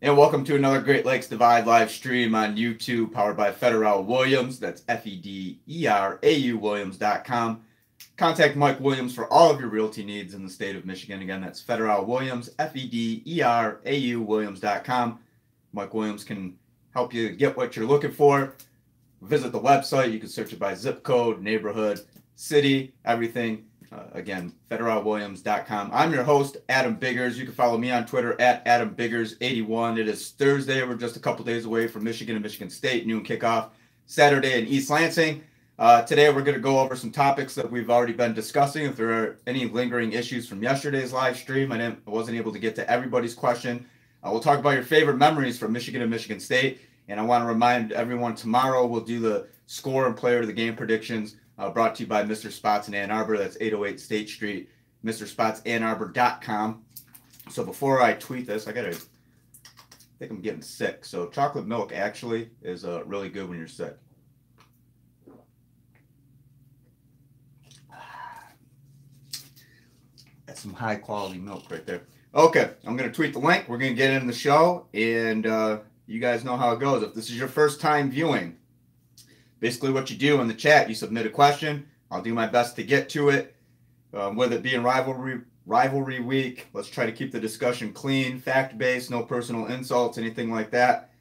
And welcome to another Great Lakes Divide live stream on YouTube, powered by Federal Williams. That's Federau Williams.com. Contact Mike Williams for all of your realty needs in the state of Michigan. Again, that's Federal Williams, Federau Williams.com. Mike Williams can help you get what you're looking for. Visit the website. You can search it by zip code, neighborhood, city, everything. Again, federalwilliams.com. I'm your host, Adam Biggers. You can follow me on Twitter at AdamBiggers81. It is Thursday. We're just a couple days away from Michigan and Michigan State. Noon kickoff Saturday in East Lansing. Today, we're going to go over some topics that we've already been discussing. If there are any lingering issues from yesterday's live stream, I wasn't able to get to everybody's question. We'll talk about your favorite memories from Michigan and Michigan State. And I want to remind everyone, tomorrow we'll do the score and player of the game predictions. Brought to you by Mr. Spots in Ann Arbor. That's 808 State Street, MrSpotsAnnArbor.com. So before I tweet this, I think I'm getting sick. So chocolate milk actually is really good when you're sick. That's some high quality milk right there. Okay, I'm going to tweet the link. We're going to get in the show, and you guys know how it goes. If this is your first time viewing, basically what you do in the chat, you submit a question. I'll do my best to get to it. With it being rivalry week, let's try to keep the discussion clean, fact-based, no personal insults, anything like that.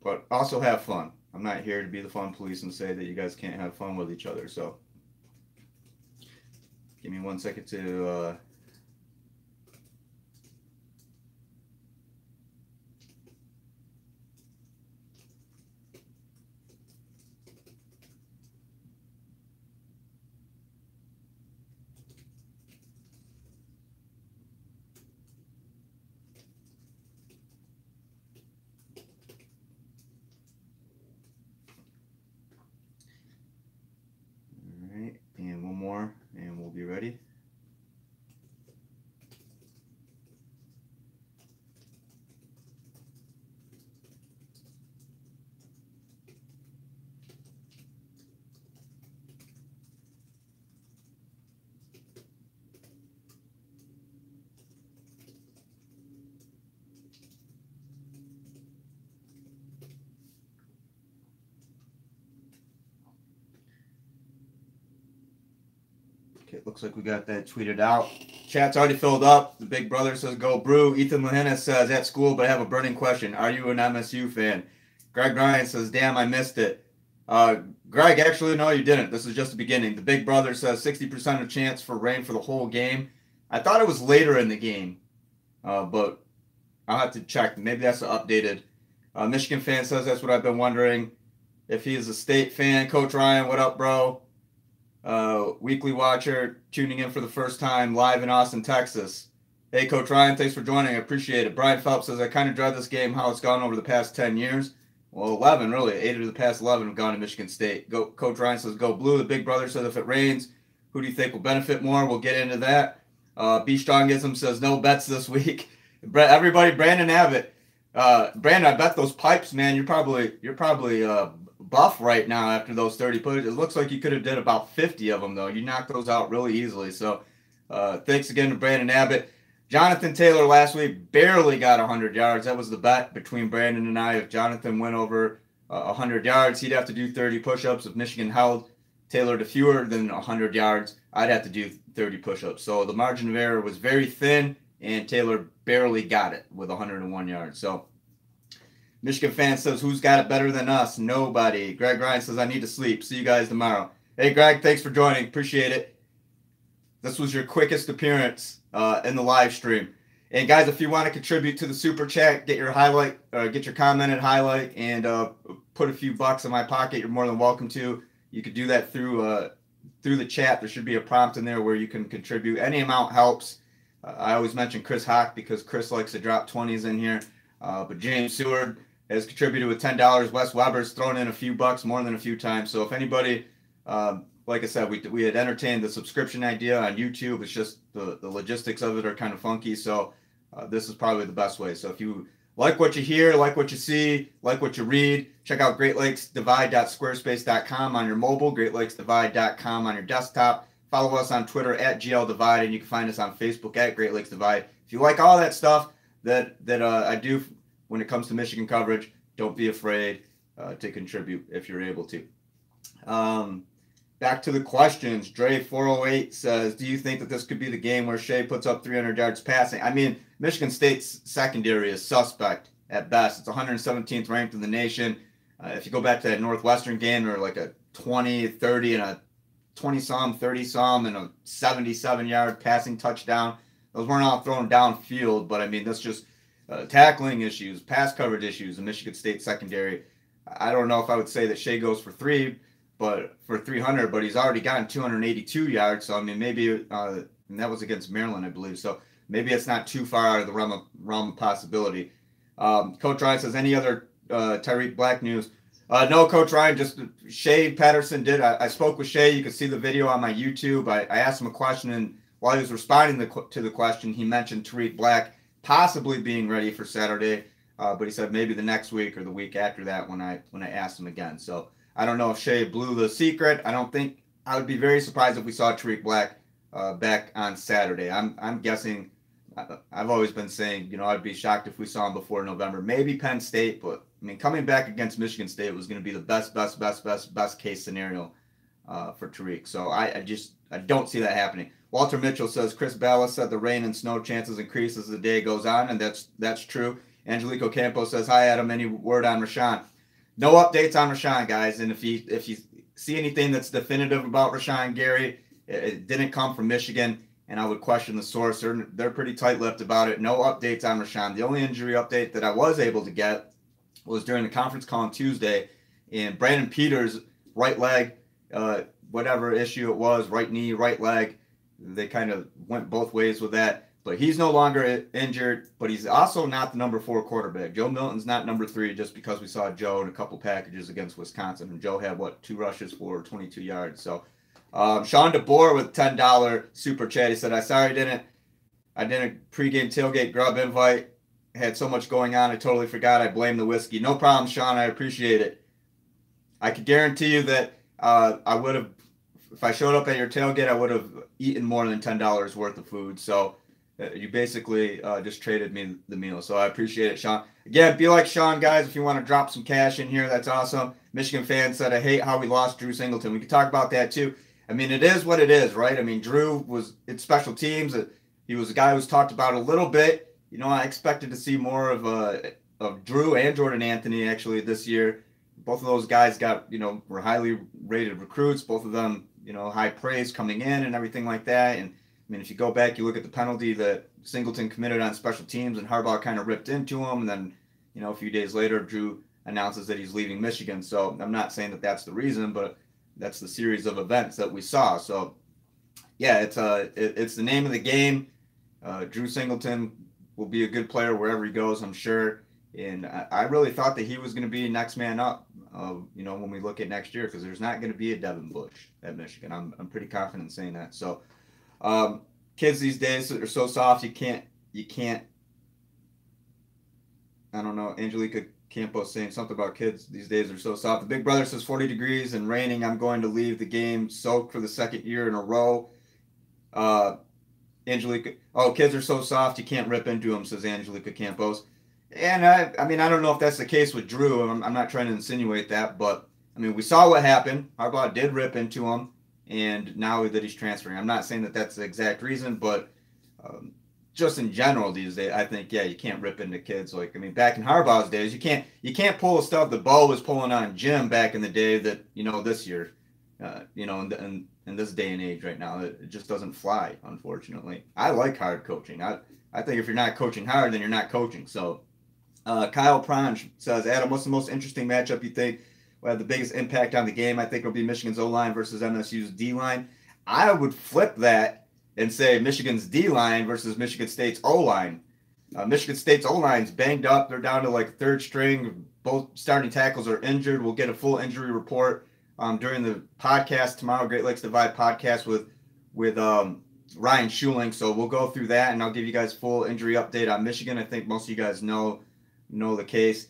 But also have fun. I'm not here to be the fun police and say that you guys can't have fun with each other. So give me 1 second to... And one more, and we'll be ready. It looks like we got that tweeted out. Chat's already filled up. The big brother says, go brew. Ethan Lahinna says, at school, but I have a burning question. Are you an MSU fan? Greg Ryan says, damn, I missed it. Greg, actually, no, you didn't. This is just the beginning. The big brother says 60% of chance for rain for the whole game. I thought it was later in the game, but I'll have to check. Maybe that's updated. Michigan fan says, that's what I've been wondering. If he is a State fan, Coach Ryan, what up, bro? Weekly watcher tuning in for the first time live in Austin, Texas. Hey, Coach Ryan, thanks for joining. I appreciate it. Brian Phelps says, I kind of dread this game, how it's gone over the past 10 years. Well, 11, really. 8 of the past 11 have gone to Michigan State. Coach Ryan says, go blue. The big brother says, if it rains, who do you think will benefit more? We'll get into that. B Strongism says, no bets this week. Everybody, Brandon Abbott. Brandon, I bet those pipes, man, you're probably buff right now after those 30 pushes. It looks like you could have did about 50 of them, though. You knocked those out really easily. So thanks again to Brandon Abbott. Jonathan Taylor last week barely got 100 yards. That was the bet between Brandon and I. If Jonathan went over 100 yards, he'd have to do 30 push-ups. If Michigan held Taylor to fewer than 100 yards, I'd have to do 30 push-ups. So the margin of error was very thin, and Taylor barely got it with 101 yards. So Michigan fan says, who's got it better than us? Nobody. Greg Ryan says, I need to sleep. See you guys tomorrow. Hey, Greg, thanks for joining. Appreciate it. This was your quickest appearance in the live stream. And, guys, if you want to contribute to the Super Chat, get your commented highlight, and put a few bucks in my pocket, you're more than welcome to. You could do that through the chat. There should be a prompt in there where you can contribute. Any amount helps. I always mention Chris Hawk because Chris likes to drop 20s in here. But James Seward has contributed with $10. Wes Weber's thrown in a few bucks more than a few times. So if anybody, like I said, we had entertained the subscription idea on YouTube. It's just the logistics of it are kind of funky. So this is probably the best way. So if you like what you hear, like what you see, like what you read, check out greatlakesdivide.squarespace.com on your mobile, greatlakesdivide.com on your desktop. Follow us on Twitter at GLDivide, and you can find us on Facebook at Great Lakes Divide. If you like all that stuff that I do when it comes to Michigan coverage, don't be afraid to contribute if you're able to. Back to the questions. Dre408 says, do you think that this could be the game where Shea puts up 300 yards passing? I mean, Michigan State's secondary is suspect at best. It's 117th ranked in the nation. If you go back to that Northwestern game, or like a 20, 30, and a 20-some, 30-some, and a 77-yard passing touchdown. Those weren't all thrown downfield, but I mean, that's just tackling issues, pass coverage issues in Michigan State secondary. I don't know if I would say that Shea goes for 300, but he's already gotten 282 yards. So I mean, maybe and that was against Maryland, I believe. So maybe it's not too far out of the realm of possibility. Coach Ryan says, any other Tyreek Black news? No, Coach Ryan, just Shea Patterson did. I spoke with Shea. You can see the video on my YouTube. I asked him a question, and while he was responding to the question, he mentioned Tyreek Black possibly being ready for Saturday. But he said maybe the next week or the week after that when I asked him again. So I don't know if Shea blew the secret. I would be very surprised if we saw Tyreek Black back on Saturday. I'm guessing. I've always been saying, I'd be shocked if we saw him before November. Maybe Penn State, but I mean, coming back against Michigan State was going to be the best case scenario for Tyreek. So I don't see that happening. Walter Mitchell says Chris Balla said the rain and snow chances increase as the day goes on, and that's true. Angelico Campos says, hi Adam, any word on Rashawn? No updates on Rashawn, guys. And if you see anything that's definitive about Rashawn Gary, it didn't come from Michigan. And I would question the source. They're pretty tight-lipped about it. No updates on Rashawn. The only injury update that I was able to get was during the conference call on Tuesday. And Brandon Peters' right leg, whatever issue it was, right knee, right leg, they kind of went both ways with that. But he's no longer injured, but he's also not the number 4 quarterback. Joe Milton's not number 3 just because we saw Joe in a couple packages against Wisconsin. And Joe had, 2 rushes for 22 yards. So Sean DeBoer with $10 super chat. He said, I didn't pregame tailgate grub invite. Had so much going on, I totally forgot. I blame the whiskey. No problem, Sean. I appreciate it. I could guarantee you that I would have, if I showed up at your tailgate, I would have eaten more than $10 worth of food. So you basically just traded me the meal. So I appreciate it, Sean. Again, be like Sean, guys. If you want to drop some cash in here, that's awesome. Michigan fan said, I hate how we lost Drew Singleton. We could talk about that too. I mean, it is what it is, right? I mean, Drew was in special teams. He was a guy who was talked about a little bit. I expected to see more of Drew and Jordan Anthony actually this year. Both of those guys were highly rated recruits. Both of them, high praise coming in and everything like that. And I mean, if you go back, you look at the penalty that Singleton committed on special teams, and Harbaugh kind of ripped into him. And then, a few days later, Drew announces that he's leaving Michigan. So I'm not saying that that's the reason, but that's the series of events that we saw. So, yeah, it's the name of the game. Drew Singleton will be a good player wherever he goes, I'm sure. And I really thought that he was going to be next man up, when we look at next year, because there's not going to be a Devin Bush at Michigan. I'm pretty confident in saying that. So, kids these days are so soft, you can't. I don't know. Angelica Campos saying something about kids these days are so soft. The big brother says 40 degrees and raining. I'm going to leave the game soaked for the second year in a row. Angelica, kids are so soft you can't rip into them, says Angelica Campos. And I mean, I don't know if that's the case with Drew. I'm not trying to insinuate that, but I mean, we saw what happened. Harbaugh did rip into him, and now that he's transferring, I'm not saying that that's the exact reason, but just in general these days, I think, you can't rip into kids. Like, I mean, back in Harbaugh's days, you can't pull the stuff that Bo was pulling on Jim back in the day that, this year, in this day and age right now, it just doesn't fly, unfortunately. I like hard coaching. I think if you're not coaching hard, then you're not coaching. So Kyle Prange says, Adam, what's the most interesting matchup you think will have the biggest impact on the game? I think it'll be Michigan's O-line versus MSU's D-line. I would flip that and say Michigan's D-line versus Michigan State's O-line. Michigan State's O-line's banged up. They're down to like third string. Both starting tackles are injured. We'll get a full injury report during the podcast tomorrow, Great Lakes Divide podcast with Ryan Schuling. So we'll go through that, and I'll give you guys full injury update on Michigan. I think most of you guys know the case.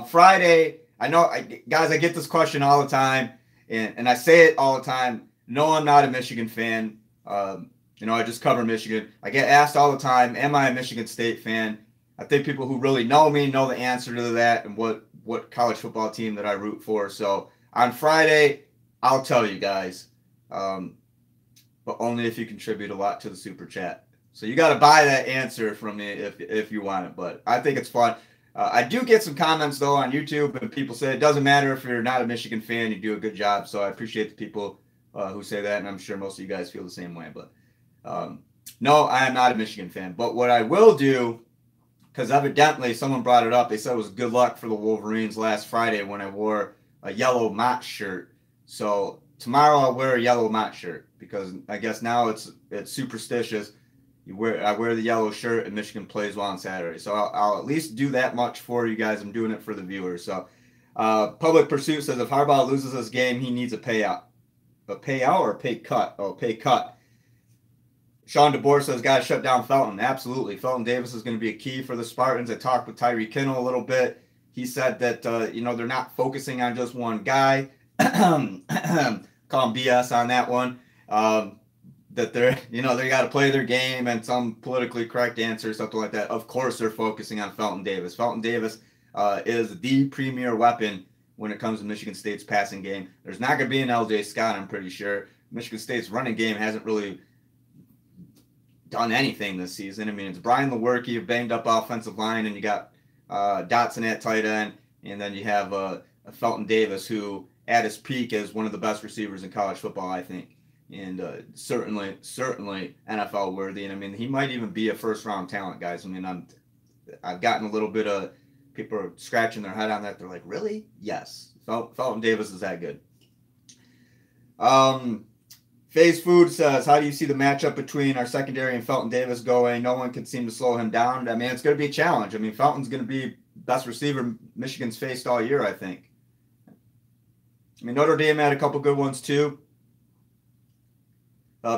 Friday, guys, I get this question all the time, and I say it all the time. No, I'm not a Michigan fan. I just cover Michigan. I get asked all the time, am I a Michigan State fan? I think people who really know me know the answer to that and what college football team that I root for. So on Friday, I'll tell you guys, but only if you contribute a lot to the super chat. So you got to buy that answer from me if you want it. But I think it's fun. I do get some comments though on YouTube, and people say it doesn't matter if you're not a Michigan fan, you do a good job. So I appreciate the people who say that, and I'm sure most of you guys feel the same way. But no, I am not a Michigan fan. But what I will do, because evidently someone brought it up, they said it was good luck for the Wolverines last Friday when I wore a yellow Mott shirt. So tomorrow I'll wear a yellow Mott shirt because I guess now it's superstitious. I wear the yellow shirt and Michigan plays well on Saturday. So I'll at least do that much for you guys. I'm doing it for the viewers. So Public Pursuit says if Harbaugh loses this game, he needs a payout. A payout or a pay cut? Oh, pay cut. Sean DeBoer says, got to shut down Felton. Absolutely. Felton Davis is going to be a key for the Spartans. I talked with Tyree Kinnell a little bit. He said that, they're not focusing on just one guy. Call him BS on that one. That they got to play their game and some politically correct answer, something like that. Of course, they're focusing on Felton Davis. Felton Davis is the premier weapon when it comes to Michigan State's passing game. There's not going to be an LJ Scott, I'm pretty sure. Michigan State's running game hasn't really done anything this season. I mean, it's Brian Lewerke, a banged up offensive line, and you got Dotson at tight end, and then you have Felton Davis, who at his peak is one of the best receivers in college football, I think. And certainly NFL worthy. And I mean, he might even be a first round talent, guys. I mean, I've gotten a little bit of people are scratching their head on that. They're like, really? Yes. Felton Davis is that good. Phase Food says, how do you see the matchup between our secondary and Felton Davis going? No one can seem to slow him down. I mean, it's going to be a challenge. I mean, Felton's going to be best receiver Michigan's faced all year, I think. I mean, Notre Dame had a couple good ones too.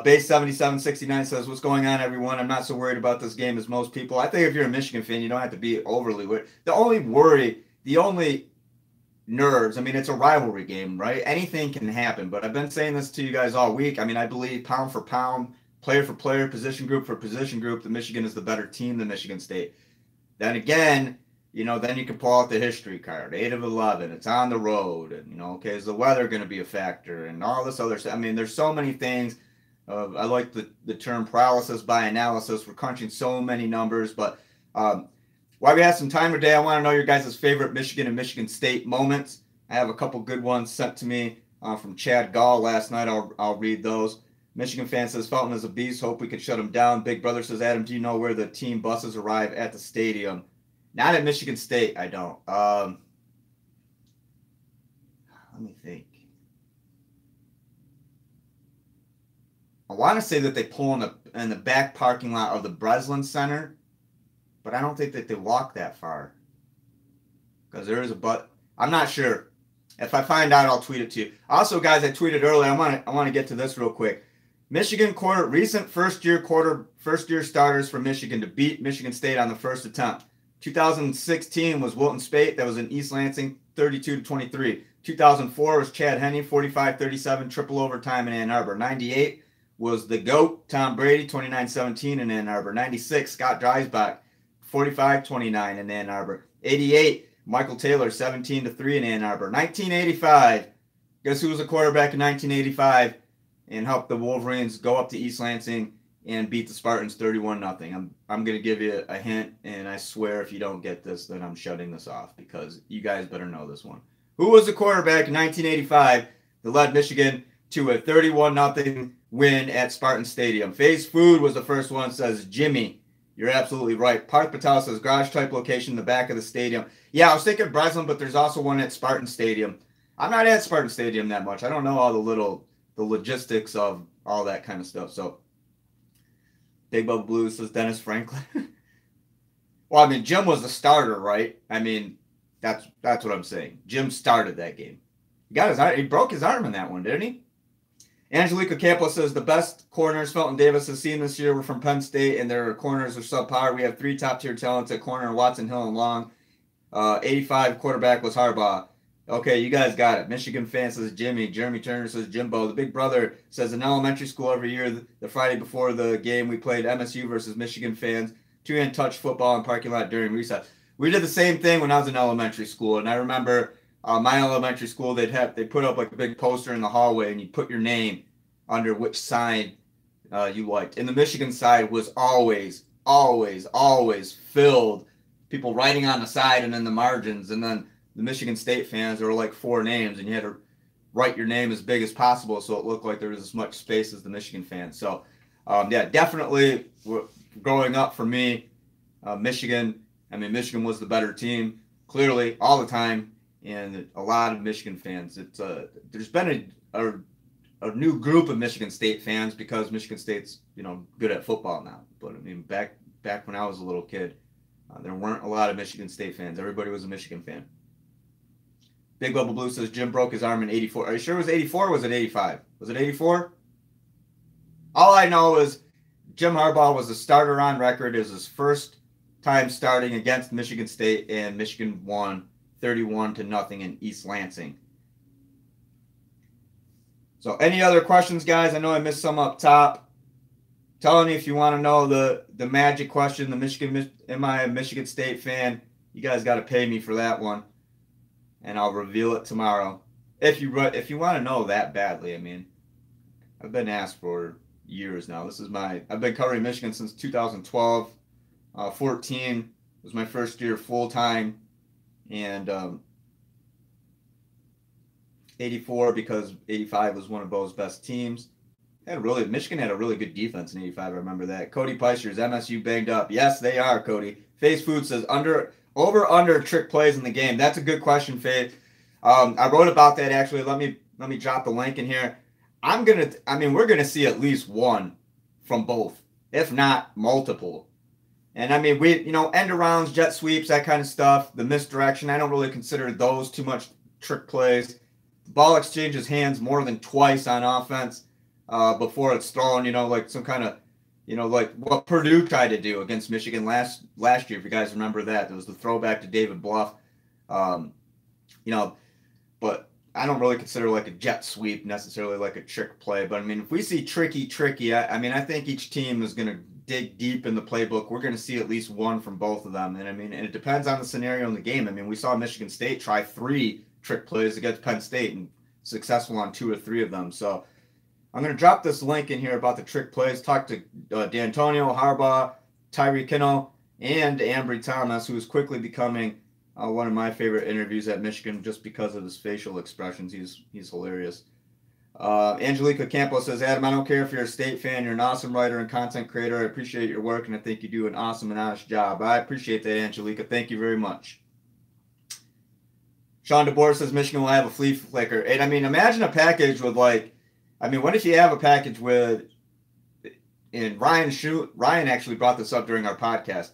Base 7769 says, what's going on, everyone? I'm not so worried about this game as most people. I think if you're a Michigan fan, you don't have to be overly worried. The only nerves, I mean, it's a rivalry game, right? Anything can happen, but I've been saying this to you guys all week. I mean, I believe pound for pound, player for player, position group for position group, that Michigan is the better team than Michigan State. Then again, then you can pull out the history card, 8 of 11. It's on the road, and okay, is the weather going to be a factor, and all this other stuff? I mean, there's so many things. I like the term paralysis by analysis. We're crunching so many numbers, but while we have some time today, I want to know your guys' favorite Michigan and Michigan State moments. I have a couple good ones sent to me from Chad Gall last night. I'll read those. Michigan fan says, Felton is a beast. Hope we can shut him down. Big Brother says, Adam, do you know where the team buses arrive at the stadium? Not at Michigan State, I don't. Let me think. I want to say that they pull in the back parking lot of the Breslin Center, but I don't think that they walk that far. Because there is I'm not sure. If I find out, I'll tweet it to you. Also, guys, I tweeted earlier. I want to get to this real quick. Michigan recent first year starters for Michigan to beat Michigan State on the first attempt. 2016 was Wilton Spate. That was in East Lansing, 32-23. 2004 was Chad Henne, 45-37, triple overtime in Ann Arbor. 98 was the GOAT, Tom Brady, 29-17 in Ann Arbor. 96, Scott Dreisbach, 45-29 in Ann Arbor. 88, Michael Taylor, 17-3 in Ann Arbor. 1985, guess who was the quarterback in 1985 and helped the Wolverines go up to East Lansing and beat the Spartans 31-0. I'm going to give you a hint, and I swear if you don't get this, then I'm shutting this off because you guys better know this one. Who was the quarterback in 1985 that led Michigan to a 31-0 win at Spartan Stadium? Phase Food was the first one, says Jimmy. You're absolutely right. Parth Patel says garage-type location in the back of the stadium. Yeah, I was thinking Breslin, but there's also one at Spartan Stadium. I'm not at Spartan Stadium that much. I don't know all the logistics of all that kind of stuff. So, Big Bubba Blues says Dennis Franklin. Well, I mean, Jim was the starter, right? I mean, that's what I'm saying. Jim started that game. He broke his arm in that one, didn't he? Angelica Campos says the best corners Felton Davis has seen this year were from Penn State, and their corners are subpar. We have 3 top-tier talents at corner, Watson, Hill, and Long. 85 quarterback was Harbaugh. Okay, you guys got it. Michigan fan says Jimmy. Jeremy Turner says Jimbo. The Big Brother says in elementary school every year, the Friday before the game, we played MSU versus Michigan fans. two-hand touch football in parking lot during recess. We did the same thing when I was in elementary school, and I remember my elementary school, they put up like a big poster in the hallway, and you put your name under which side you liked. And the Michigan side was always filled. People writing on the side and in the margins, and then the Michigan State fans, there were like 4 names, and you had to write your name as big as possible so it looked like there was as much space as the Michigan fans. So, yeah, definitely growing up for me, Michigan, I mean, Michigan was the better team, clearly, all the time, and a lot of Michigan fans. There's been a new group of Michigan State fans because Michigan State's, good at football now. But, I mean, back when I was a little kid, there weren't a lot of Michigan State fans. Everybody was a Michigan fan. Big Bubble Blue says Jim broke his arm in 84. Are you sure it was 84 or was it 85? Was it 84? All I know is Jim Harbaugh was a starter on record. It was his first time starting against Michigan State, and Michigan won 31-0 in East Lansing. So any other questions, guys? I know I missed some up top. Telling you if you want to know the magic question, am I a Michigan State fan? You guys got to pay me for that one, and I'll reveal it tomorrow. If you want to know that badly, I mean, I've been asked for years now. I've been covering Michigan since 2012. 14 was my first year full time, and 84 because 85 was one of Bo's best teams. Michigan had a really good defense in 85. I remember that. Cody Peister, is MSU banged up? Yes, they are, Cody. Face Food says over trick plays in the game. That's a good question, Faith. I wrote about that actually. Let me drop the link in here. We're gonna see at least one from both, if not multiple. And I mean, end arounds, jet sweeps, that kind of stuff. The misdirection, I don't really consider those too much trick plays. The ball exchanges hands more than twice on offense before it's thrown. Like some kind of, like what Purdue tried to do against Michigan last year. If you guys remember that, there was the throwback to David Bluff. But I don't really consider like a jet sweep necessarily like a trick play. But I mean, if we see tricky, I think each team is going to dig deep in the playbook. We're going to see at least one from both of them. And and it depends on the scenario in the game. I mean, we saw Michigan State try 3 trick plays against Penn State and successful on 2 or 3 of them. So I'm going to drop this link in here about the trick plays. Talk to D'Antonio, Harbaugh, Tyree Kinnell, and Ambry Thomas, who is quickly becoming one of my favorite interviews at Michigan just because of his facial expressions. He's hilarious. Angelica Campos says, Adam, I don't care if you're a State fan. You're an awesome writer and content creator. I appreciate your work, and I think you do an awesome and honest job. I appreciate that, Angelica. Thank you very much. Sean DeBoer says Michigan will have a flea flicker. And, imagine a package with, what if you have a package with, and Ryan actually brought this up during our podcast.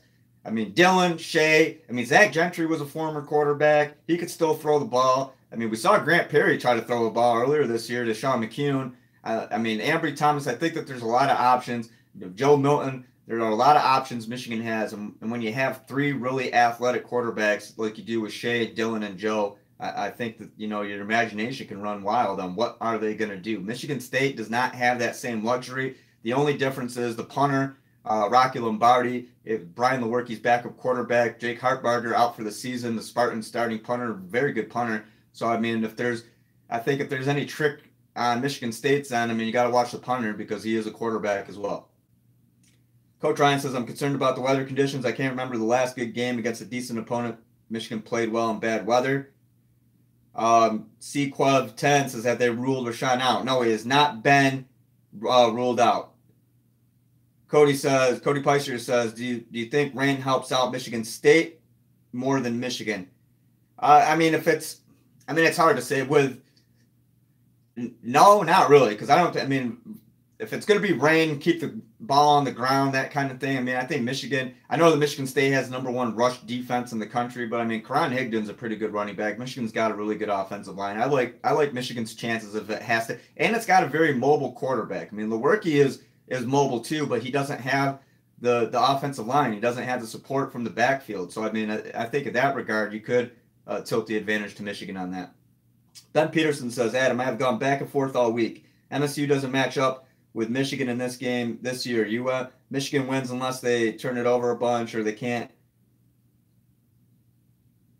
Dylan, Shea, Zach Gentry was a former quarterback. He could still throw the ball. We saw Grant Perry try to throw a ball earlier this year to Sean McCune. Ambry Thomas, I think that there's a lot of options. Joe Milton, there are a lot of options Michigan has. And when you have 3 really athletic quarterbacks like you do with Shea, Dylan, and Joe, I think that, your imagination can run wild on what are they going to do. Michigan State does not have that same luxury. The only difference is the punter, Rocky Lombardi, if Brian Lewerke's backup quarterback, Jake Hartbarger out for the season, the Spartans starting punter, very good punter. So, if there's any trick on Michigan State's end, you got to watch the punter because he is a quarterback as well. Coach Ryan says, I'm concerned about the weather conditions. I can't remember the last good game against a decent opponent. Michigan played well in bad weather. CQuv 10 says that they ruled Rashawn out. No, he has not been ruled out. Cody Peister says, do you think rain helps out Michigan State more than Michigan? It's hard to say. No, not really, because if it's going to be rain, keep the ball on the ground, that kind of thing. I think Michigan. I know that Michigan State has the #1 rush defense in the country, but Karan Higdon's a pretty good running back. Michigan's got a really good offensive line. I like Michigan's chances if it has to, and it's got a very mobile quarterback. Lewerke is mobile too, but he doesn't have the offensive line. He doesn't have the support from the backfield. So I think in that regard, you could tilt the advantage to Michigan on that. Ben Peterson says, Adam, I have gone back and forth all week. MSU doesn't match up with Michigan in this game this year. Michigan wins unless they turn it over a bunch or they can't.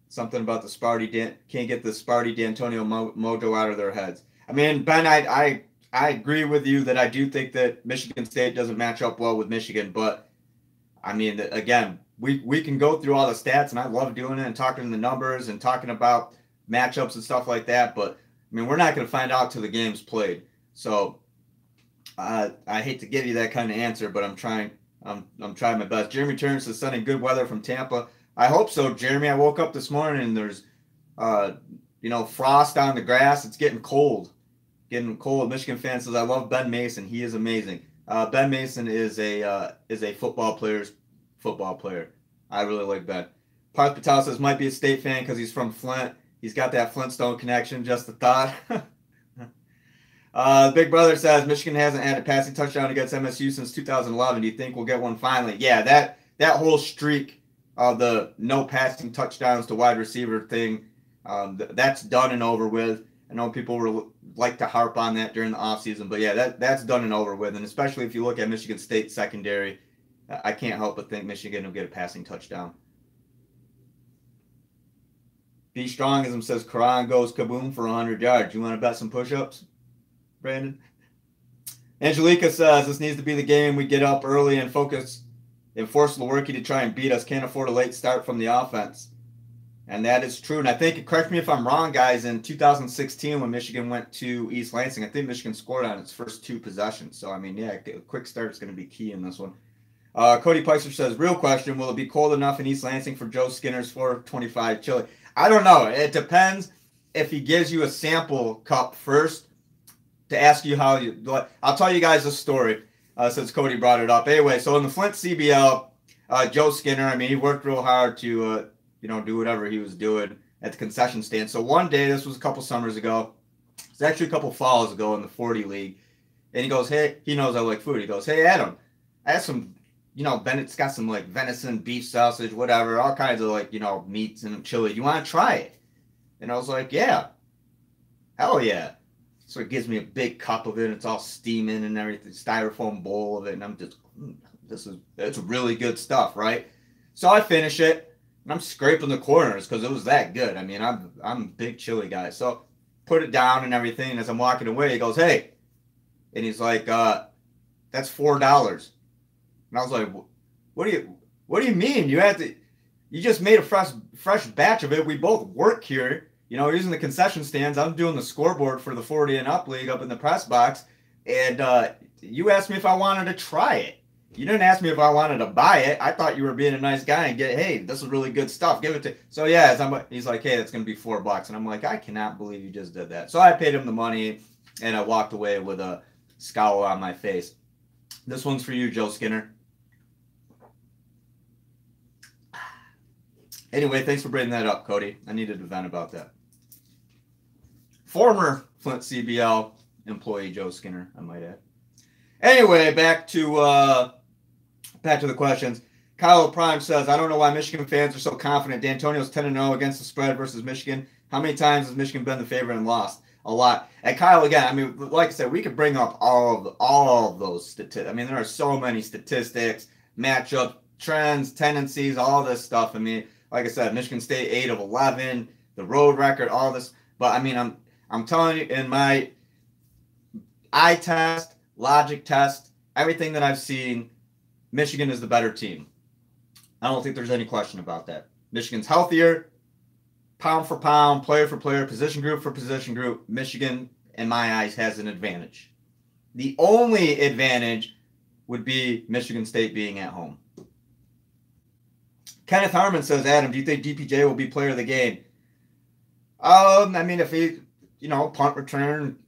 Something about the can't get the Sparty D'Antonio mojo out of their heads. I mean, Ben, I agree with you that I do think that Michigan State doesn't match up well with Michigan, but I mean, again, we can go through all the stats, and I love doing it and talking the numbers and talking about matchups and stuff like that. But I mean, we're not going to find out till the game's played. So I hate to give you that kind of answer, but I'm trying. I'm trying my best. Jeremy Turner says sunny, good weather from Tampa. I hope so, Jeremy. I woke up this morning and there's, frost on the grass. It's getting cold. Michigan fan says I love Ben Mason. He is amazing. Ben Mason is a football player. I really like Ben. Parth Patel says might be a State fan because he's from Flint. He's got that Flintstone connection. Just a thought. Big Brother says Michigan hasn't had a passing touchdown against MSU since 2011. Do you think we'll get one finally? Yeah, that whole streak of the no passing touchdowns to wide receiver thing, that's done and over with. I know people like to harp on that during the offseason, but yeah, that's done and over with. And especially if you look at Michigan State secondary, I can't help but think Michigan will get a passing touchdown. B Strongism says Karan goes kaboom for 100 yards. You want to bet some push-ups, Brandon? Angelica says this needs to be the game we get up early and focus and force Lewerke to try and beat us. Can't afford a late start from the offense. And that is true. And I think, correct me if I'm wrong, guys, in 2016 when Michigan went to East Lansing, I think Michigan scored on its first 2 possessions. So, I mean, yeah, a quick start is going to be key in this one. Cody Peiser says, real question, will it be cold enough in East Lansing for Joe Skinner's 425 chili? I don't know. It depends if he gives you a sample cup first to ask you how you like. I'll tell you guys a story since Cody brought it up. Anyway, so in the Flint CBL, Joe Skinner, I mean, he worked real hard to, do whatever he was doing at the concession stand. So one day, this was a couple summers ago. It's actually a couple falls ago in the 40 league. And he goes, hey, he knows I like food. He goes, hey, Adam, I have some, Bennett's got some like venison, beef sausage, whatever, all kinds of like, meats and chili. You want to try it? And I was like, yeah, hell yeah. So it gives me a big cup of it. It's all steaming and everything, styrofoam bowl of it. And I'm just, it's really good stuff, right? So I finish it and I'm scraping the corners because it was that good. I mean, I'm a big chili guy. So put it down and everything. And as I'm walking away, he goes, hey, and he's like, that's $4. And I was like, what do you mean? You just made a fresh batch of it. We both work here, using the concession stands. I'm doing the scoreboard for the 40 and up league up in the press box. And you asked me if I wanted to try it. You didn't ask me if I wanted to buy it. I thought you were being a nice guy and hey, this is really good stuff. Give it to. So yeah, he's like, hey, it's going to be $4. And I'm like, I cannot believe you just did that. So I paid him the money and I walked away with a scowl on my face. This one's for you, Joe Skinner. Anyway, thanks for bringing that up, Cody. I needed to vent about that. Former Flint CBL employee Joe Skinner, I might add. Anyway, back to the questions. Kyle Prime says, I don't know why Michigan fans are so confident. D'Antonio's 10-0 against the spread versus Michigan. How many times has Michigan been the favorite and lost? A lot. And Kyle, again, I mean, like I said, we could bring up all of those statistics. I mean, there are so many statistics, matchup trends, tendencies, all this stuff. I mean, like I said, Michigan State 8 of 11, the road record, all this. But I mean, I'm telling you, in my eye test, logic test, everything that I've seen, Michigan is the better team. I don't think there's any question about that. Michigan's healthier, pound for pound, player for player, position group for position group. Michigan, in my eyes, has an advantage. The only advantage would be Michigan State being at home. Kenneth Harmon says, Adam, do you think DPJ will be player of the game? I mean, if he, punt return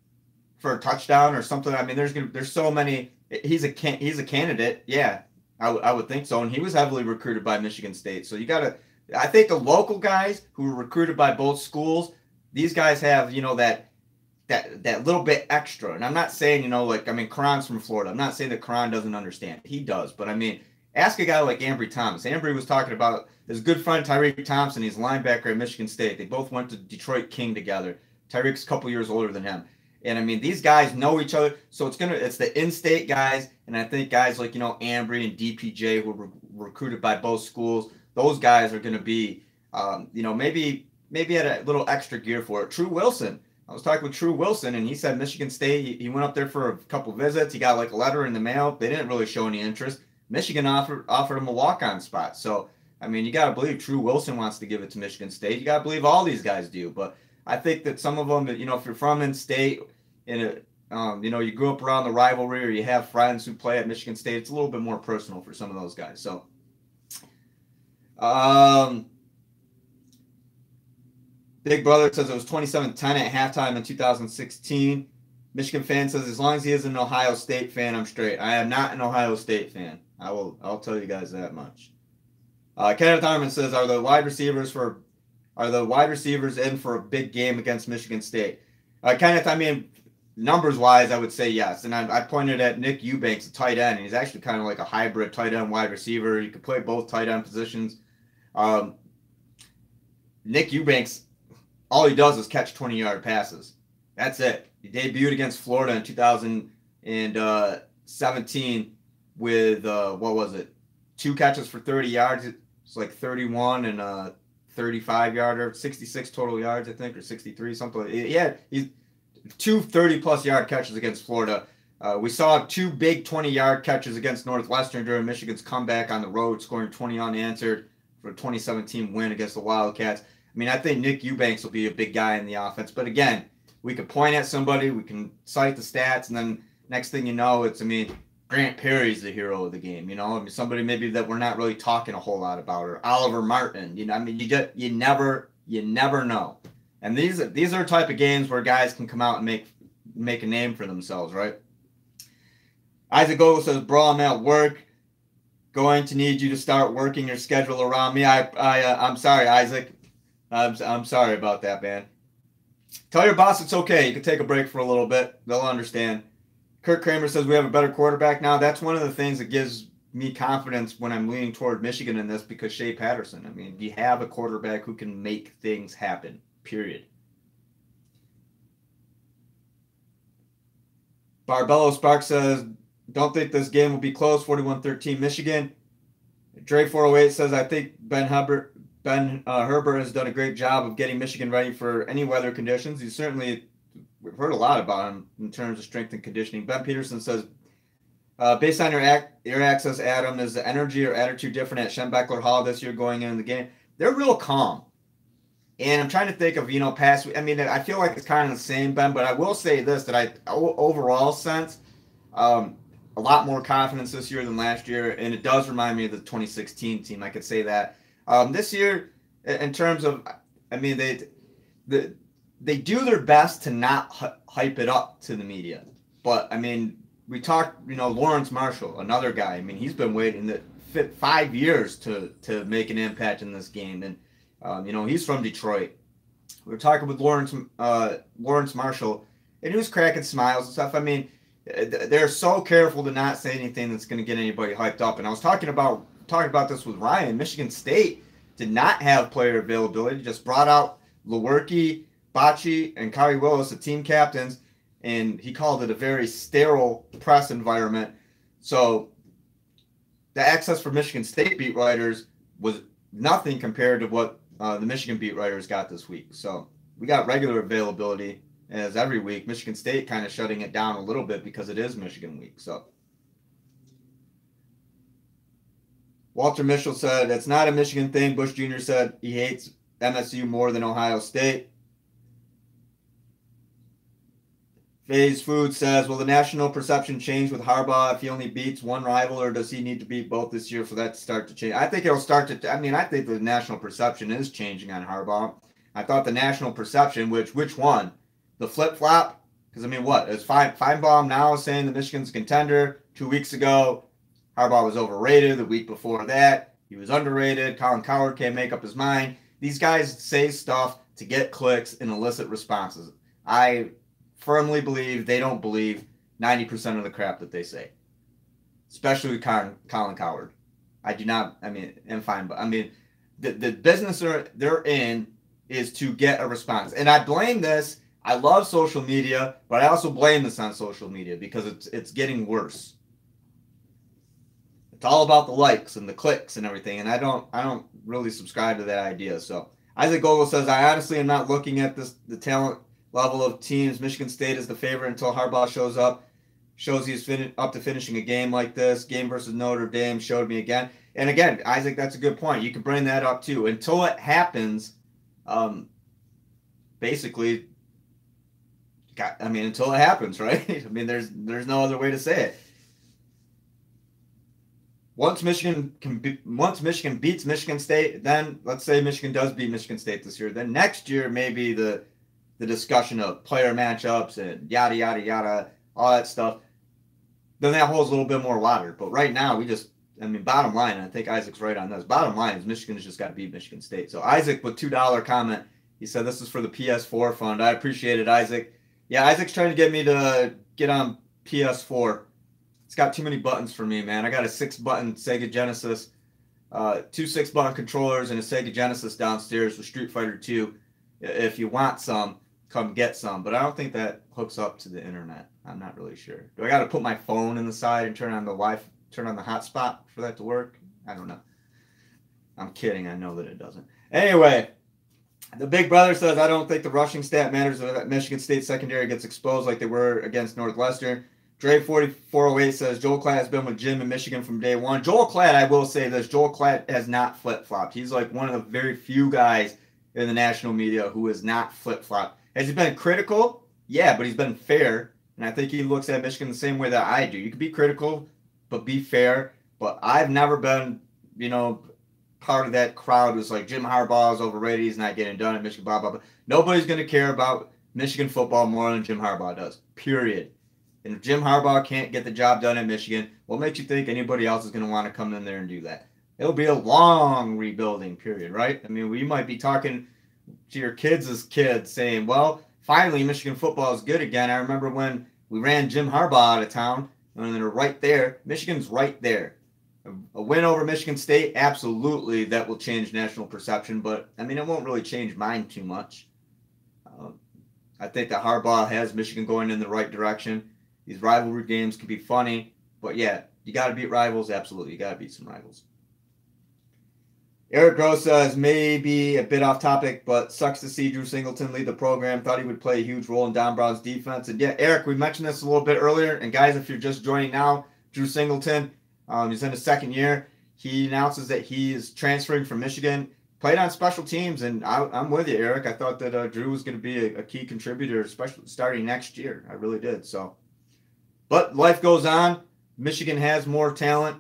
for a touchdown or something, I mean, there's so many. He's a candidate. Yeah, I would think so. And he was heavily recruited by Michigan State. So I think the local guys who were recruited by both schools, these guys have, that little bit extra. And I'm not saying, Karan's from Florida. I'm not saying that Karan doesn't understand. He does. But I mean, ask a guy like Ambry Thomas. Ambry was talking about his good friend Tyreek Thompson. He's a linebacker at Michigan State. They both went to Detroit King together. Tyreek's a couple years older than him. And I mean, these guys know each other, so it's the in-state guys, and I think guys like Ambry and DPJ who were recruited by both schools. Those guys are gonna be, maybe at a little extra gear for it. True Wilson. I was talking with True Wilson, and he said Michigan State. He went up there for a couple visits. He got like a letter in the mail. They didn't really show any interest. Michigan offered him a walk-on spot. So I mean, you got to believe True Wilson wants to give it to Michigan State. You got to believe all these guys do. But I think that some of them, if you're from in-state, and you grew up around the rivalry, or you have friends who play at Michigan State, it's a little bit more personal for some of those guys. So, Big Brother says it was 27-10 at halftime in 2016. Michigan fan says as long as he is an Ohio State fan, I'm straight. I am not an Ohio State fan. I'll tell you guys that much. Kenneth Harmon says, are the wide receivers in for a big game against Michigan State? Kenneth, I mean, numbers-wise, I would say yes. And I pointed at Nick Eubanks, a tight end. He's actually kind of like a hybrid tight end wide receiver. You could play both tight end positions. Nick Eubanks, all he does is catch 20-yard passes. That's it. He debuted against Florida in 2017 with, 2 catches for 30 yards. It's like 31 and a 35-yarder, 66 total yards, I think, or 63, something like that. Yeah, he's 2 30-plus yard catches against Florida. We saw 2 big 20-yard catches against Northwestern during Michigan's comeback on the road, scoring 20 unanswered for a 2017 win against the Wildcats. I mean, I think Nick Eubanks will be a big guy in the offense. But again, we could point at somebody, we can cite the stats, and then next thing you know, Grant Perry's the hero of the game, somebody maybe that we're not really talking a whole lot about, or Oliver Martin, you never know. And these are the type of games where guys can come out and make a name for themselves, right? Isaac Gogol says, bro, I'm at work. Going to need you to start working your schedule around me. I'm sorry, Isaac. I'm sorry about that, man. Tell your boss it's okay. You can take a break for a little bit. They'll understand. Kirk Kramer says we have a better quarterback now. That's one of the things that gives me confidence when I'm leaning toward Michigan in this, because Shea Patterson. I mean, you have a quarterback who can make things happen, period. Barbello Sparks says, don't think this game will be close, 41-13 Michigan. Dre 408 says, I think Ben Herbert has done a great job of getting Michigan ready for any weather conditions. We've heard a lot about him in terms of strength and conditioning. Ben Peterson says, based on your access, Adam, is the energy or attitude different at Schembechler Hall this year going into the game? They're real calm. And I'm trying to think of, past. I mean, I feel like it's kind of the same, Ben, but I will say this, that I overall sense a lot more confidence this year than last year, and it does remind me of the 2016 team. I could say that. This year, in terms of, I mean, they do their best to not hype it up to the media. But, I mean, we talked, Lawrence Marshall, another guy. I mean, he's been waiting 5 years to make an impact in this game. And, he's from Detroit. We were talking with Lawrence Marshall, and he was cracking smiles and stuff. I mean, they're so careful to not say anything that's going to get anybody hyped up. And I was talking about this with Ryan. Michigan State did not have player availability, just brought out Lewerke, Bocce, and Kari Willis, the team captains, and he called it a very sterile press environment. So the access for Michigan State beat writers was nothing compared to what the Michigan beat writers got this week. So we got regular availability as every week. Michigan State kind of shutting it down a little bit because it is Michigan week. So Walter Mitchell said, it's not a Michigan thing. Bush Jr. said he hates MSU more than Ohio State. Phase Food says, will the national perception change with Harbaugh if he only beats one rival, or does he need to beat both this year for that to start to change? I think it'll start to, I think the national perception is changing on Harbaugh. I thought the national perception, which one? The flip-flop? Because, what? Is Feinbaum now saying that Michigan's a contender? 2 weeks ago, Harbaugh was overrated. The week before that, he was underrated. Colin Cowherd can't make up his mind. These guys say stuff to get clicks and elicit responses. I firmly believe they don't believe 90% of the crap that they say, especially with Colin Cowherd. I do not, and Feinbaum. The business they're in is to get a response. And I blame this I love social media, but I also blame this on social media because it's getting worse. It's all about the likes and the clicks and everything, and I don't really subscribe to that idea. So Isaac Gogol says, I honestly am not looking at the talent level of teams. Michigan State is the favorite until Harbaugh shows he's up to finishing a game like this. Game versus Notre Dame showed me again. And again, Isaac, that's a good point. You can bring that up too. Until it happens, basically, until it happens, right? I mean, there's no other way to say it. Once Michigan beats Michigan State, then let's say Michigan does beat Michigan State this year. Then next year, maybe the discussion of player matchups and yada yada yada, all that stuff. Then that holds a little bit more water. But right now, bottom line, and I think Isaac's right on this. Bottom line is Michigan's just got to beat Michigan State. So Isaac with $2 comment, he said this is for the PS4 fund. I appreciate it, Isaac. Yeah, Isaac's trying to get me to get on PS4. It's got too many buttons for me, man. I got a 6-button Sega Genesis, 2 6-button controllers, and a Sega Genesis downstairs with Street Fighter 2. If you want some, come get some. But I don't think that hooks up to the internet. I'm not really sure. Do I got to put my phone in the side and turn on the hotspot for that to work? I don't know. I'm kidding. I know that it doesn't. Anyway, the big brother says, I don't think the rushing stat matters if Michigan State secondary gets exposed like they were against Northwestern. Dre 4408 says, Joel Klatt has been with Jim in Michigan from day one. Joel Klatt, I will say this, Joel Klatt has not flip-flopped. He's like one of the very few guys in the national media who has not flip-flopped. Has he been critical? Yeah, but he's been fair. And I think he looks at Michigan the same way that I do. You can be critical, but be fair. But I've never been, part of that crowd who's like, Jim Harbaugh is overrated. He's not getting done at Michigan, blah, blah, blah. Nobody's going to care about Michigan football more than Jim Harbaugh does, period. And if Jim Harbaugh can't get the job done at Michigan, what makes you think anybody else is going to want to come in there and do that? It'll be a long rebuilding period, right? I mean, we might be talking to your kids as kids saying, well, finally Michigan football is good again. I remember when we ran Jim Harbaugh out of town, and they're right there. Michigan's right there. A win over Michigan State, absolutely, that will change national perception, but, it won't really change mine too much. I think that Harbaugh has Michigan going in the right direction. These rivalry games can be funny, but yeah, you got to beat rivals. Absolutely, you got to beat some rivals. Eric Gross says, maybe a bit off topic, but sucks to see Drew Singleton lead the program. Thought he would play a huge role in Don Brown's defense. And yeah, Eric, we mentioned this a little bit earlier. And guys, if you're just joining now, Drew Singleton, he's in his second year. He announces that he is transferring from Michigan. Played on special teams, and I'm with you, Eric. I thought that Drew was going to be a key contributor, especially starting next year. I really did. So. But life goes on. Michigan has more talent.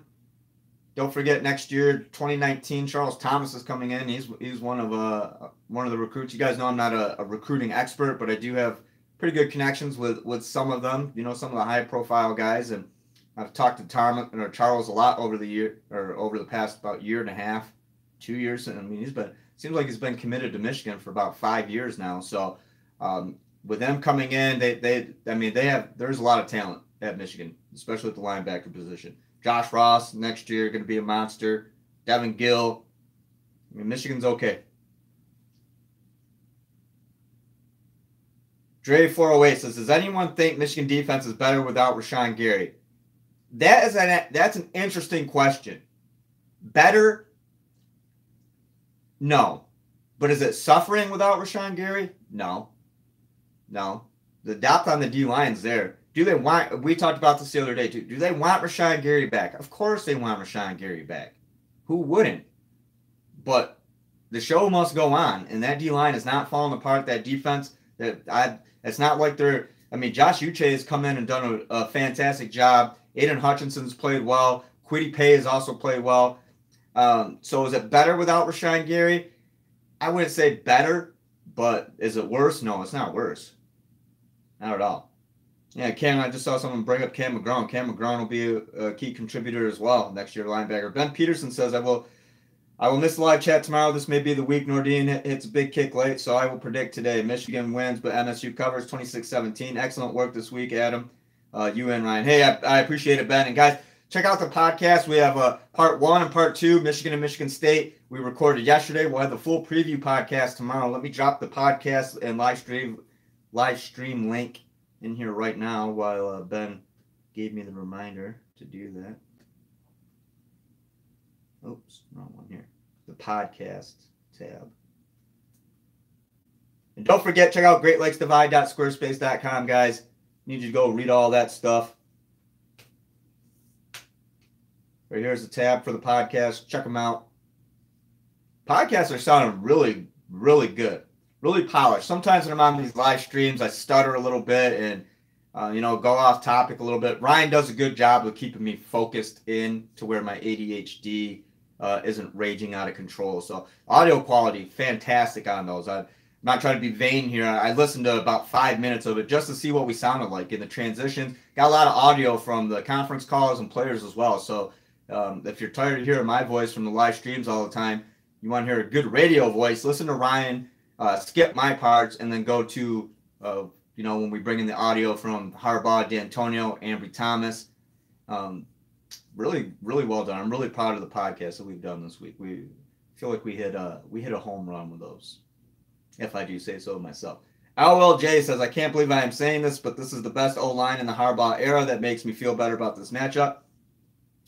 Don't forget, next year, 2019, Charles Thomas is coming in. He's one of the recruits. You guys know I'm not a recruiting expert, but I do have pretty good connections with some of them. Some of the high-profile guys, and I've talked to Charles a lot over the past about year and a half, 2 years. And seems like he's been committed to Michigan for about 5 years now. So with them coming in, there's a lot of talent at Michigan, especially at the linebacker position. Josh Ross next year going to be a monster. Devin Gill. Michigan's okay. Dre 408 says, does anyone think Michigan defense is better without Rashawn Gary? That's an interesting question. Better? No. But is it suffering without Rashawn Gary? No. The depth on the D-line's there. We talked about this the other day too. Do they want Rashawn Gary back? Of course they want Rashawn Gary back. Who wouldn't? But the show must go on, and that D-line is not falling apart. That defense, it's not like they're. Josh Uche has come in and done a fantastic job. Aiden Hutchinson's played well. Kwity Paye has also played well. So is it better without Rashawn Gary? I wouldn't say better, but is it worse? No, it's not worse. Not at all. Yeah, Cam, I just saw someone bring up Cam McGrone. Cam McGrone will be a key contributor as well next year, linebacker. Ben Peterson says, I will miss the live chat tomorrow. This may be the week Nordine hits a big kick late, so I will predict today. Michigan wins, but MSU covers 26-17. Excellent work this week, Adam. You and Ryan. Hey, I appreciate it, Ben. And guys, check out the podcast. We have part 1 and part 2, Michigan and Michigan State. We recorded yesterday. We'll have the full preview podcast tomorrow. Let me drop the podcast and live live stream link in here right now while Ben gave me the reminder to do that. Oops, wrong one here. The podcast tab. And don't forget, check out greatlakesdivide.squarespace.com, guys. Need you to go read all that stuff. Right here's the tab for the podcast. Check them out. Podcasts are sounding really, really good. Really polished. Sometimes when I'm on these live streams, I stutter a little bit and, go off topic a little bit. Ryan does a good job of keeping me focused in to where my ADHD isn't raging out of control. So audio quality, fantastic on those. I'm not trying to be vain here. I listened to about 5 minutes of it just to see what we sounded like in the transition. Got a lot of audio from the conference calls and players as well. So if you're tired of hearing my voice from the live streams all the time, you want to hear a good radio voice, listen to Ryan, skip my parts, and then go to, when we bring in the audio from Harbaugh, D'Antonio, Ambry Thomas. Really, really well done. I'm really proud of the podcast that we've done this week. We feel like we hit a home run with those, if I do say so myself. LLJ says, I can't believe I am saying this, but this is the best O-line in the Harbaugh era. That makes me feel better about this matchup.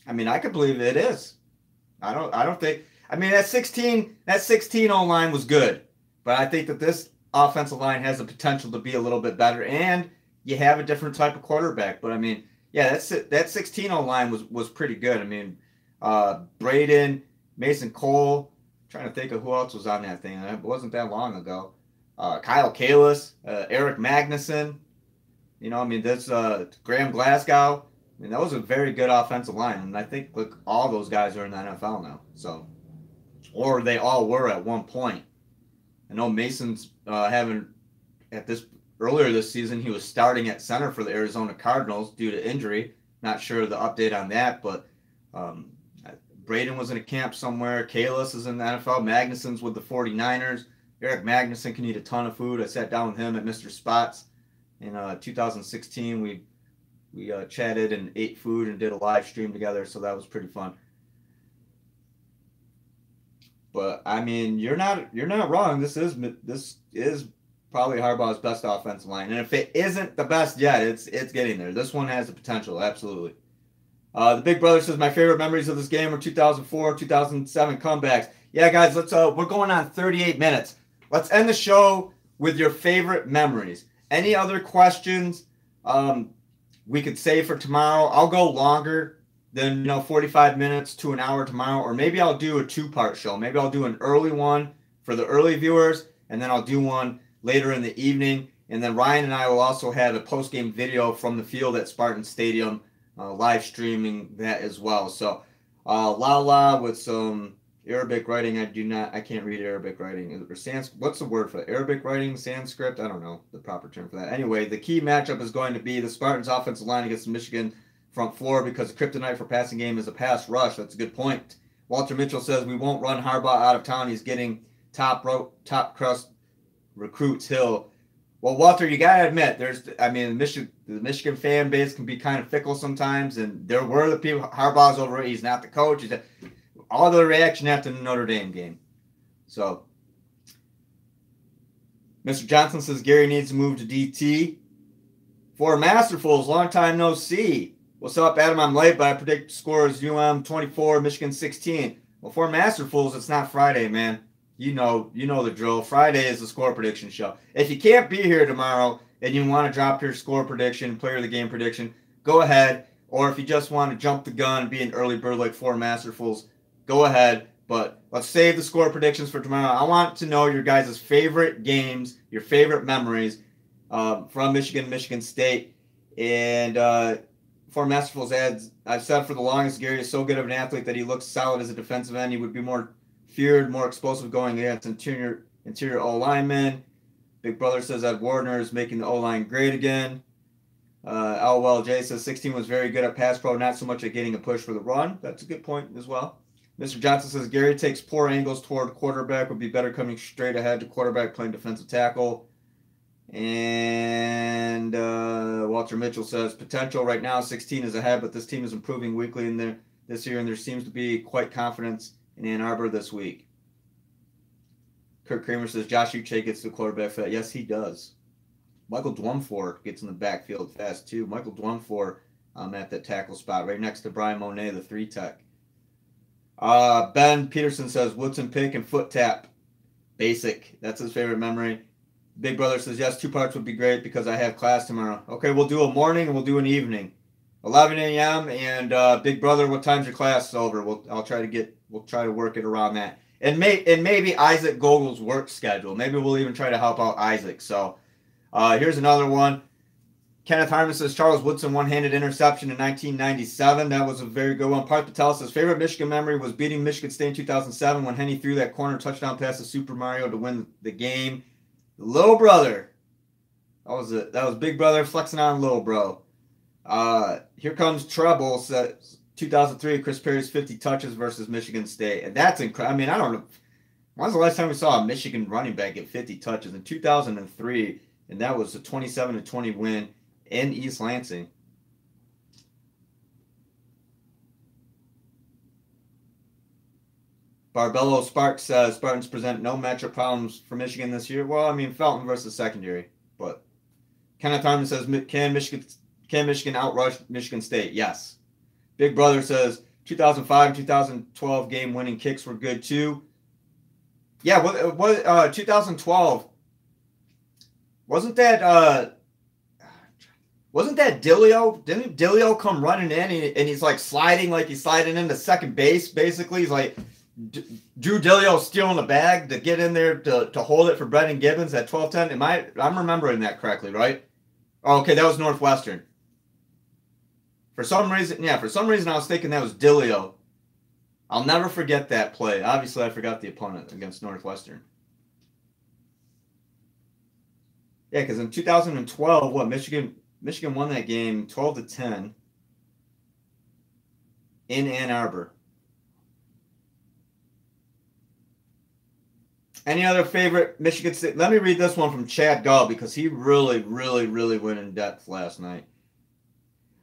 I mean, I could believe it is. I don't think. I mean, that 16 O-line was good, but I think that this offensive line has the potential to be a little bit better, and you have a different type of quarterback. But I mean, yeah, that 16 O-line was pretty good. I mean, Braden, Mason Cole. Trying to think of who else was on that thing. It wasn't that long ago. Kyle Kalis, Eric Magnuson. That's Graham Glasgow. I mean, that was a very good offensive line, and I think all those guys are in the NFL now. So, or they all were at one point. I know Mason's earlier this season, he was starting at center for the Arizona Cardinals due to injury. Not sure the update on that, but Braden was in a camp somewhere. Kalis is in the NFL. Magnuson's with the 49ers. Eric Magnuson can eat a ton of food. I sat down with him at Mr. Spots in 2016. We chatted and ate food and did a live stream together, so that was pretty fun. But I mean, you're not wrong. This is probably Harbaugh's best offensive line, and if it isn't the best yet, it's getting there. This one has the potential, absolutely. The big brother says my favorite memories of this game are 2004, 2007 comebacks. Yeah, guys, we're going on 38 minutes. Let's end the show with your favorite memories. Any other questions? We could save for tomorrow. I'll go longer than 45 minutes to an hour tomorrow, or maybe I'll do a two-part show. Maybe I'll do an early one for the early viewers, and then I'll do one later in the evening. And then Ryan and I will also have a post-game video from the field at Spartan Stadium, live streaming that as well. So, with some Arabic writing. I can't read Arabic writing. Or what's the word for it? Arabic writing, Sanskrit? I don't know the proper term for that. Anyway, the key matchup is going to be the Spartans' offensive line against the Michigan front four, because the kryptonite for passing game is a pass rush. That's a good point. Walter Mitchell says we won't run Harbaugh out of town. He's getting top crust recruits Hill. Well, Walter, you gotta admit, the Michigan fan base can be kind of fickle sometimes, and there were the people. Harbaugh's over. He's not the coach. All the reaction after the Notre Dame game. So, Mr. Johnson says Gary needs to move to DT. For Masterfuls, long time no see. What's up, Adam? I'm late, but I predict scores UM 24, Michigan 16. Well, for Masterfuls, it's not Friday, man. You know the drill. Friday is the score prediction show. If you can't be here tomorrow and you want to drop your score prediction, player of the game prediction, go ahead. Or if you just want to jump the gun and be an early bird like for Masterfuls, go ahead. But let's save the score predictions for tomorrow. I want to know your guys' favorite games, your favorite memories from Michigan State. And for Masterfuls adds, I've said for the longest, Gary is so good of an athlete that he looks solid as a defensive end. He would be more feared, more explosive going against interior O linemen. Big Brother says that Wardner is making the O line great again. LOLJ says 16 was very good at pass pro, not so much at getting a push for the run. That's a good point as well. Mr. Johnson says Gary takes poor angles toward quarterback, would be better coming straight ahead to quarterback playing defensive tackle. And Walter Mitchell says potential right now 16 is ahead, but this team is improving weekly this year, and there seems to be quite confidence in Ann Arbor this week. Kurt Kramer says Josh Uche gets the quarterback for that. Yes, he does. Michael Dwumfor gets in the backfield fast too. Michael Dwumfor at that tackle spot right next to Brian Monet, the 3-tech. Ben Peterson says Woodson pick and foot tap. Basic. That's his favorite memory. Big Brother says, yes, 2 parts would be great because I have class tomorrow. Okay, we'll do a morning and we'll do an evening. 11 a.m. and Big Brother, what time's your class over? We'll try to work it around that. And maybe Isaac Gogel's work schedule. Maybe we'll even try to help out Isaac. So here's another one. Kenneth Harmon says Charles Woodson one-handed interception in 1997. That was a very good one. Park Patel says favorite Michigan memory was beating Michigan State in 2007 when Henny threw that corner touchdown pass to Super Mario to win the game. Little brother. That was it. That was Big Brother flexing on little bro. Here comes trouble. Says 2003, Chris Perry's 50 touches versus Michigan State. And that's incredible. I mean, I don't know. When's the last time we saw a Michigan running back get 50 touches? In 2003, and that was a 27-20 win in East Lansing. Barbello Sparks says Spartans present no matchup problems for Michigan this year. Well, I mean, Felton versus secondary. But Kenneth Harmon says, can Michigan outrush Michigan State? Yes. Big Brother says 2005 and 2012 game-winning kicks were good too. Yeah, what 2012, wasn't that Dillio? Didn't Dillio come running in and he's like he's sliding into second base, basically? He's like, Drew Dillio stealing the bag to get in there to hold it for Brendan Gibbons at 12-10. I'm remembering that correctly, right? Oh, okay, that was Northwestern. For some reason I was thinking that was Dillio. I'll never forget that play. Obviously, I forgot the opponent against Northwestern. Yeah, because in 2012, Michigan won that game 12-10 in Ann Arbor. Any other favorite Michigan State? Let me read this one from Chad Gull because he really, really, really went in depth last night.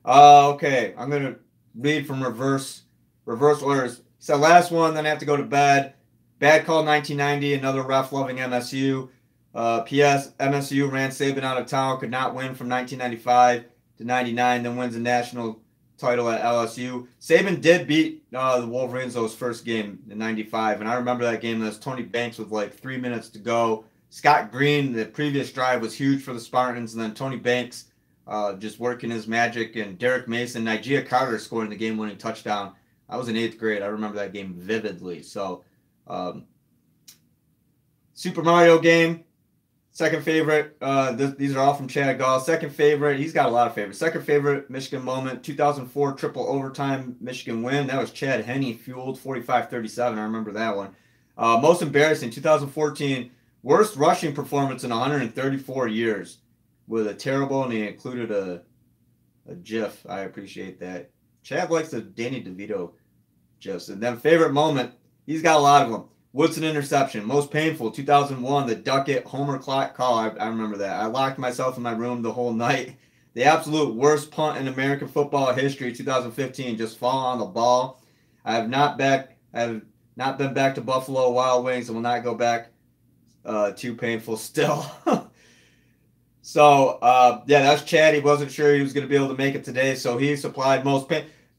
Okay, I'm going to read from reverse orders. So last one, then I have to go to bed. Bad call 1990, another ref loving MSU. P.S. MSU ran Saban out of town, could not win from 1995 to 99, then wins a national title at LSU. Saban did beat the Wolverines those first game in 95, and I remember that game. That was Tony Banks with like 3 minutes to go. Scott Green, the previous drive was huge for the Spartans, and then Tony Banks just working his magic, and Derek Mason, Nigeria Carter scoring the game-winning touchdown. I was in 8th grade. I remember that game vividly. So, Super Mario game, second favorite. These are all from Chad Gall. Second favorite, he's got a lot of favorites. Second favorite Michigan moment, 2004 triple overtime Michigan win. That was Chad Henne fueled 45-37. I remember that one. Most embarrassing, 2014, worst rushing performance in 134 years with a terrible, and he included a GIF. I appreciate that. Chad likes the Danny DeVito GIFs. And then favorite moment, he's got a lot of them. Woodson interception, most painful, 2001, the Duckett Homer clock call. I remember that. I locked myself in my room the whole night. The absolute worst punt in American football history, 2015, just fall on the ball. I have not been back to Buffalo Wild Wings and will not go back. Too painful still. So, yeah, that's Chad. He wasn't sure he was going to be able to make it today, so he supplied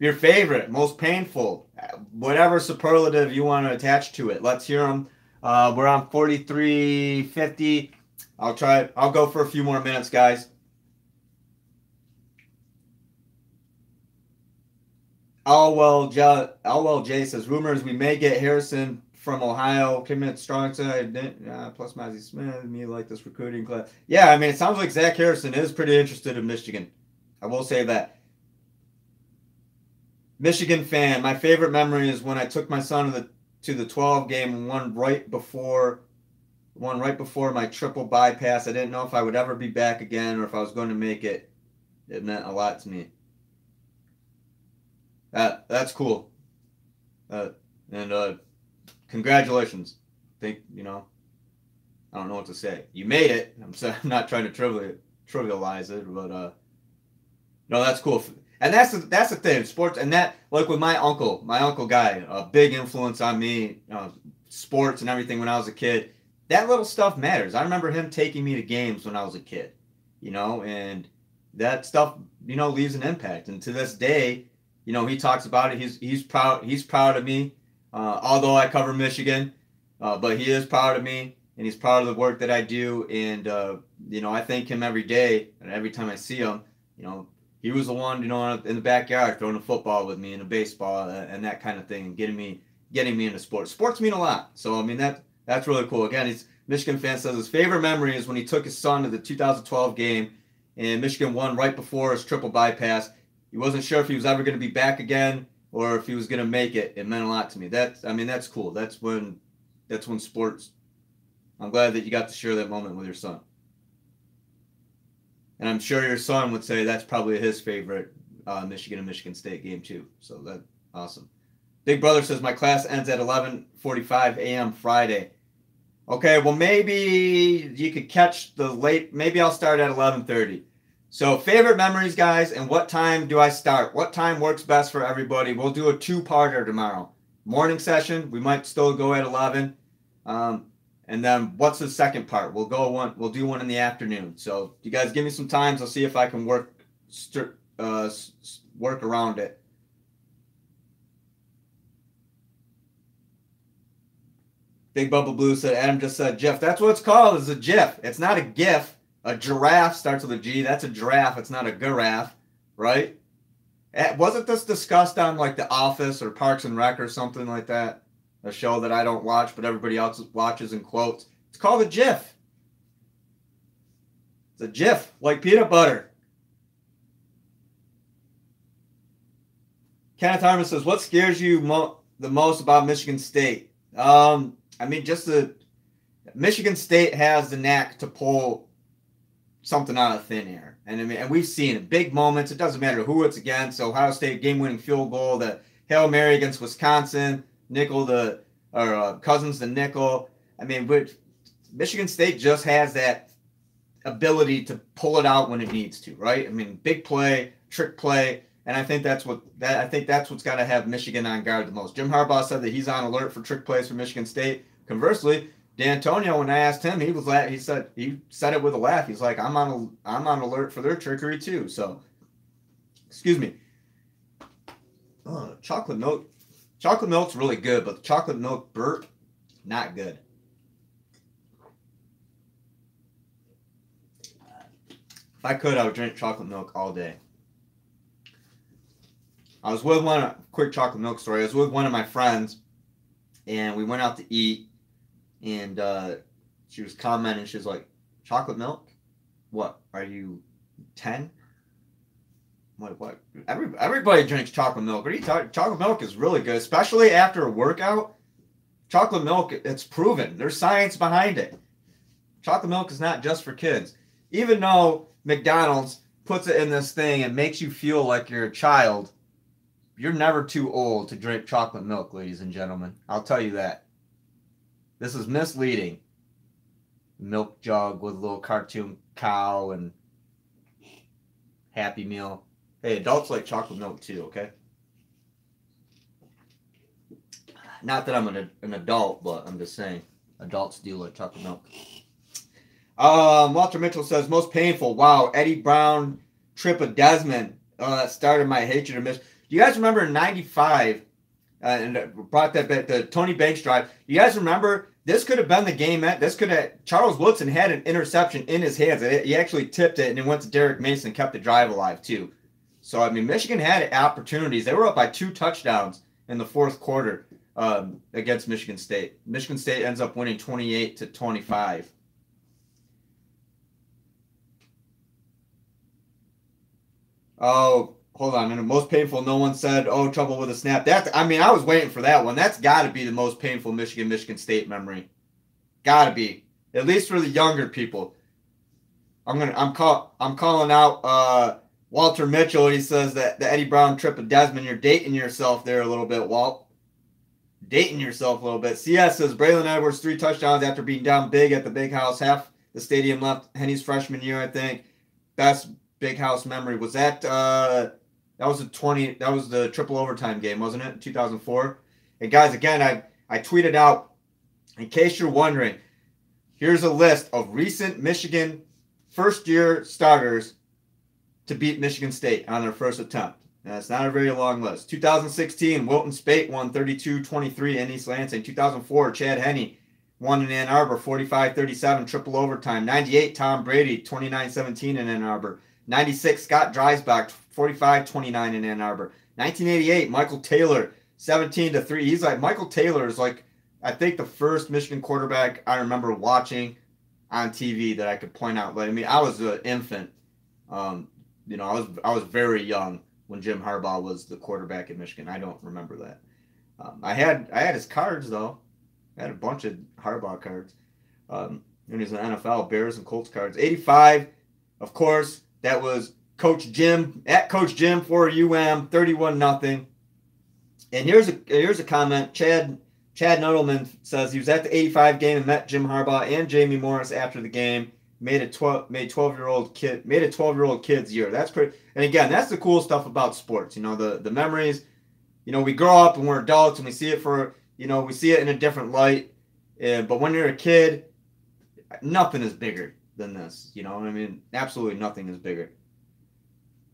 your favorite, most painful, whatever superlative you want to attach to it. Let's hear them. We're on 43:50. I'll go for a few more minutes, guys. Jay says, rumors we may get Harrison from Ohio. Came in strong side. Plus Mazzy Smith. Me like this recruiting class. Yeah, I mean, it sounds like Zach Harrison is pretty interested in Michigan. I will say that. Michigan fan. My favorite memory is when I took my son to the 12 game and won right before my triple bypass. I didn't know if I would ever be back again or if I was going to make it. It meant a lot to me. That's cool. And congratulations. I don't know what to say. You made it. I'm not trying to trivialize it, but no, that's cool. And that's the thing, sports, and that, like with my uncle Guy, a big influence on me, sports and everything when I was a kid. That little stuff matters. I remember him taking me to games when I was a kid. and that stuff, leaves an impact. And to this day, he talks about it. He's proud. He's proud of me, although I cover Michigan, but he is proud of me, and he's proud of the work that I do. And I thank him every day, and every time I see him. He was the one, in the backyard throwing a football with me and a baseball and that kind of thing, and getting me into sports. Sports mean a lot. So that's really cool. Again, he's Michigan fan, says his favorite memory is when he took his son to the 2012 game and Michigan won right before his triple bypass. He wasn't sure if he was ever going to be back again or if he was going to make it. It meant a lot to me. That's cool. That's when sports. I'm glad that you got to share that moment with your son. And I'm sure your son would say that's probably his favorite Michigan and Michigan State game too. So that's awesome. Big Brother says, my class ends at 11:45 a.m. Friday. Okay, well, maybe you could catch the late. Maybe I'll start at 11:30. So favorite memories, guys, and what time do I start? What time works best for everybody? We'll do a two-parter tomorrow. Morning session, we might still go at 11. And then what's the second part? We'll do one in the afternoon. So you guys give me some times. I'll see if I can work around it. Big Bubba Blue said, Adam just said GIF. That's what it's called, is a GIF. It's not a GIF. A giraffe starts with a G. That's a giraffe. It's not a giraffe, right? Wasn't this discussed on like The Office or Parks and Rec or something like that? A show that I don't watch, but everybody else watches and quotes. It's called a GIF. It's a GIF, like peanut butter. Kenneth Harmon says, what scares you the most about Michigan State? Michigan State has the knack to pull something out of thin air. And we've seen it. Big moments. It doesn't matter who it's against. Ohio State game-winning field goal, the Hail Mary against Wisconsin, Cousins the nickel. Michigan State just has that ability to pull it out when it needs to, right? Big play, trick play, and I think that's what's got to have Michigan on guard the most. Jim Harbaugh said that he's on alert for trick plays for Michigan State. Conversely, D'Antonio, when I asked him, he said it with a laugh. He's like, I'm on alert for their trickery too. So, excuse me. Chocolate milk's really good, but the chocolate milk burp, not good. If I could, I would drink chocolate milk all day. I was with quick chocolate milk story. I was with one of my friends, and we went out to eat, and she was commenting. She was like, chocolate milk? What, are you 10? What? Everybody drinks chocolate milk. What are you talking? Chocolate milk is really good, especially after a workout. Chocolate milk, it's proven. There's science behind it. Chocolate milk is not just for kids. Even though McDonald's puts it in this thing and makes you feel like you're a child, you're never too old to drink chocolate milk, ladies and gentlemen. I'll tell you that. This is misleading. Milk jug with a little cartoon cow and Happy Meal. Hey, adults like chocolate milk too, okay? Not that I'm an adult, but I'm just saying adults do like chocolate milk. Walter Mitchell says, most painful. Wow, Eddie Brown trip of Desmond. That started my hatred of Michigan. Do you guys remember in 95, and brought that back, the Tony Banks drive? You guys remember, this could have been the game. Charles Woodson had an interception in his hands. He actually tipped it, and it went to Derek Mason, kept the drive alive too. So, Michigan had opportunities. They were up by 2 touchdowns in the fourth quarter against Michigan State. Michigan State ends up winning 28-25. Oh, hold on a minute. Most painful, no one said, oh, trouble with a snap. I was waiting for that one. That's got to be the most painful Michigan State memory. Got to be. At least for the younger people. I'm calling out Walter Mitchell. He says that the Eddie Brown trip of Desmond, you're dating yourself there a little bit, Walt. Dating yourself a little bit. CS says Braylon Edwards 3 touchdowns after being down big at the Big House. Half the stadium left Henny's freshman year, I think. Best Big House memory. Was that that was the triple overtime game, wasn't it? 2004. And guys, again, I tweeted out, in case you're wondering, here's a list of recent Michigan first-year starters to beat Michigan State on their first attempt. And it's not a very long list. 2016, Wilton Spate won 32-23 in East Lansing. 2004, Chad Henne won in Ann Arbor, 45-37, triple overtime. 98, Tom Brady, 29-17 in Ann Arbor. 96, Scott Dreisbach, 45-29 in Ann Arbor. 1988, Michael Taylor, 17-3. He's like, Michael Taylor is like, I think the first Michigan quarterback I remember watching on TV that I could point out. Like, I mean, I was an infant. You know, I was very young when Jim Harbaugh was the quarterback at Michigan. I don't remember that. I had his cards though. I had a bunch of Harbaugh cards. When he was in the NFL, Bears and Colts cards. 85, of course, that was Coach Jim at Coach Jim for 31-0. And here's a comment. Chad Nuttleman says he was at the 85 game and met Jim Harbaugh and Jamie Morris after the game. Made a 12-year-old kid's year. That's pretty. And again, that's the cool stuff about sports. You know, the memories. You know, we grow up and we're adults and we see it we see it in a different light. But when you're a kid, nothing is bigger than this. You know what I mean? Absolutely nothing is bigger.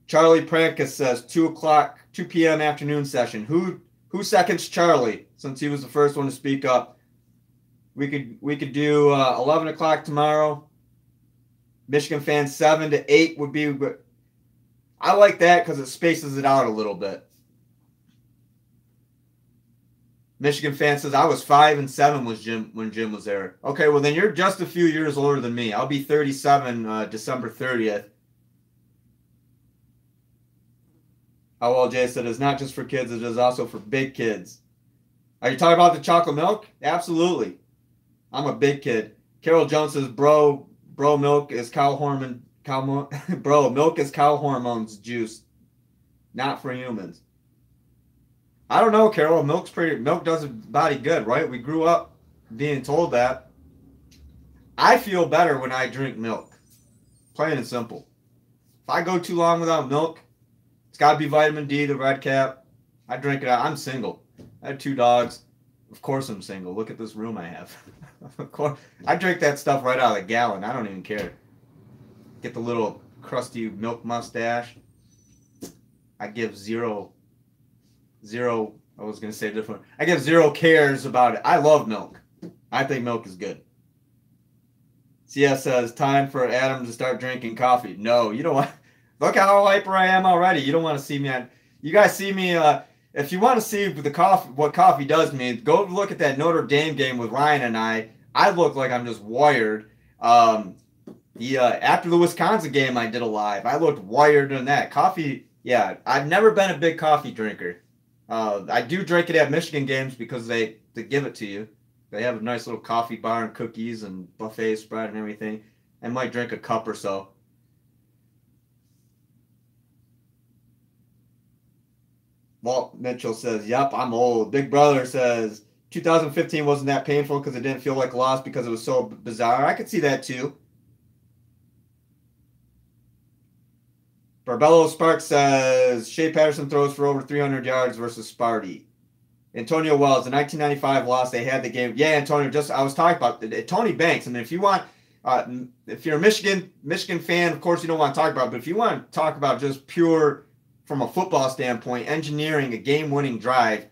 Charlie Prankus says 2 p.m. afternoon session. Who seconds Charlie since he was the first one to speak up? We could do 11 o'clock tomorrow. Michigan fans 7 to 8 would be. I like that because it spaces it out a little bit. Michigan fan says I was 5 and 7 when Jim was there. Okay, well then you're just a few years older than me. I'll be 37 December 30th. OLJ said it's not just for kids; it is also for big kids. Are you talking about the chocolate milk? Absolutely. I'm a big kid. Carol Jones says, Bro, milk is milk is cow hormones juice, not for humans. I don't know, Carol. Milk does a body good, right? We grew up being told that. I feel better when I drink milk. Plain and simple. If I go too long without milk, it's got to be vitamin D, the red cap. I drink it out. I'm single. I have 2 dogs. Of course I'm single. Look at this room I have. Of course. I drink that stuff right out of the gallon. I don't even care. Get the little crusty milk mustache. I give zero, I was going to say different. I give 0 cares about it. I love milk. I think milk is good. CS says, time for Adam to start drinking coffee. No, you don't want. Look how hyper I am already. You don't want to see me on. You guys see me. If you want to see what coffee does to me, go look at that Notre Dame game with Ryan and I. I look like I'm just wired. After the Wisconsin game, I did a live. I looked wired in that. Coffee, yeah. I've never been a big coffee drinker. I do drink it at Michigan games because they give it to you. They have a nice little coffee bar and cookies and buffet spread and everything. I might drink a cup or so. Walt Mitchell says, yep, I'm old. Big Brother says, 2015 wasn't that painful because it didn't feel like a loss because it was so bizarre. I could see that too. Barbello Sparks says, Shea Patterson throws for over 300 yards versus Sparty. Antonio Wells, the 1995 loss, they had the game. Yeah, Antonio, I was talking about Tony Banks. I mean, if you want, if you're a Michigan fan, of course you don't want to talk about it, but if you want to talk about just pure, from a football standpoint, engineering a game-winning drive,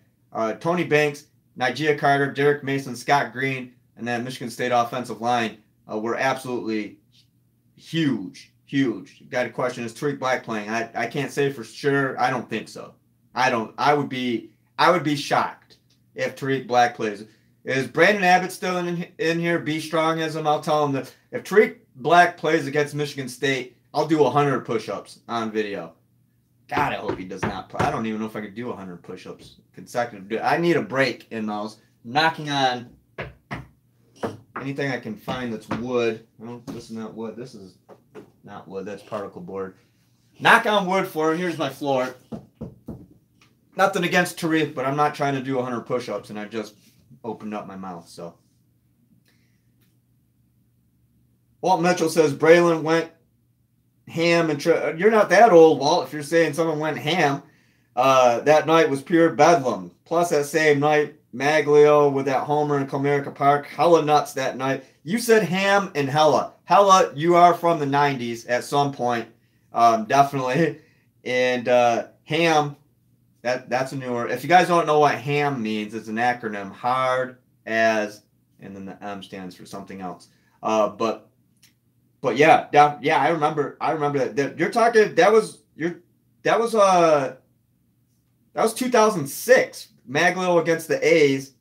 Tony Banks, Nigel Carter, Derek Mason, Scott Green, and that Michigan State offensive line were absolutely huge. Got a question, is Tariq Black playing? I can't say for sure. I don't think so. I would be shocked if Tariq Black plays. Is Brandon Abbott still in here? Be strong as him. I'll tell him that if Tariq Black plays against Michigan State, I'll do 100 push-ups on video. God, I hope he does not play. I don't even know if I could do 100 push-ups consecutive. I need a break in those. Knocking on anything I can find that's wood. This is not wood. This is not wood. That's particle board. Knock on wood for him. Here's my floor. Nothing against Tariq, but I'm not trying to do 100 push-ups, and I just opened up my mouth. So, Walt Mitchell says Braylon went ham and you're not that old, Walt. If you're saying someone went ham, that night was pure bedlam. Plus, that same night, Maglio with that homer in Comerica Park, hella nuts that night. You said ham and hella. hella, you are from the 90s at some point, definitely. And ham, that's a newer. If you guys don't know what ham means, it's an acronym: hard as, and then the M stands for something else. But yeah, yeah, I remember that. You're talking that was 2006, Maglio against the A's.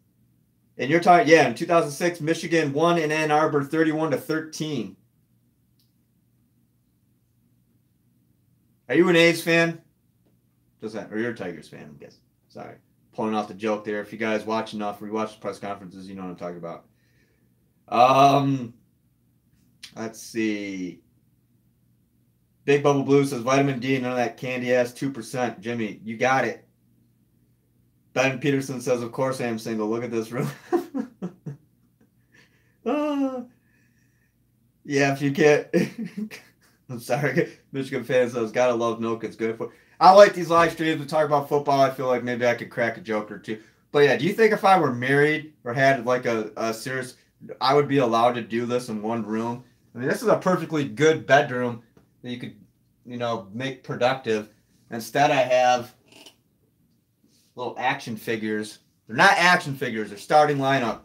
And you're talking, yeah, in 2006, Michigan won in Ann Arbor 31-13. Are you an A's fan? Or you're a Tigers fan, I guess. Sorry. Pulling off the joke there. If you guys watch enough, rewatch the press conferences, you know what I'm talking about. Let's see. Big Bubble Blue says vitamin D, none of that candy ass 2%. Jimmy, you got it. Ben Peterson says, of course I am single. Look at this room. Yeah, if you can't. I'm sorry. Michigan fan says, gotta love milk. It's good for. I like these live streams. We talk about football. I feel like maybe I could crack a joke or two. But yeah, do you think if I were married or had like a serious, I would be allowed to do this in one room? I mean, this is a perfectly good bedroom that you could, make productive. Instead, I have little action figures. They're not action figures. They're starting lineup.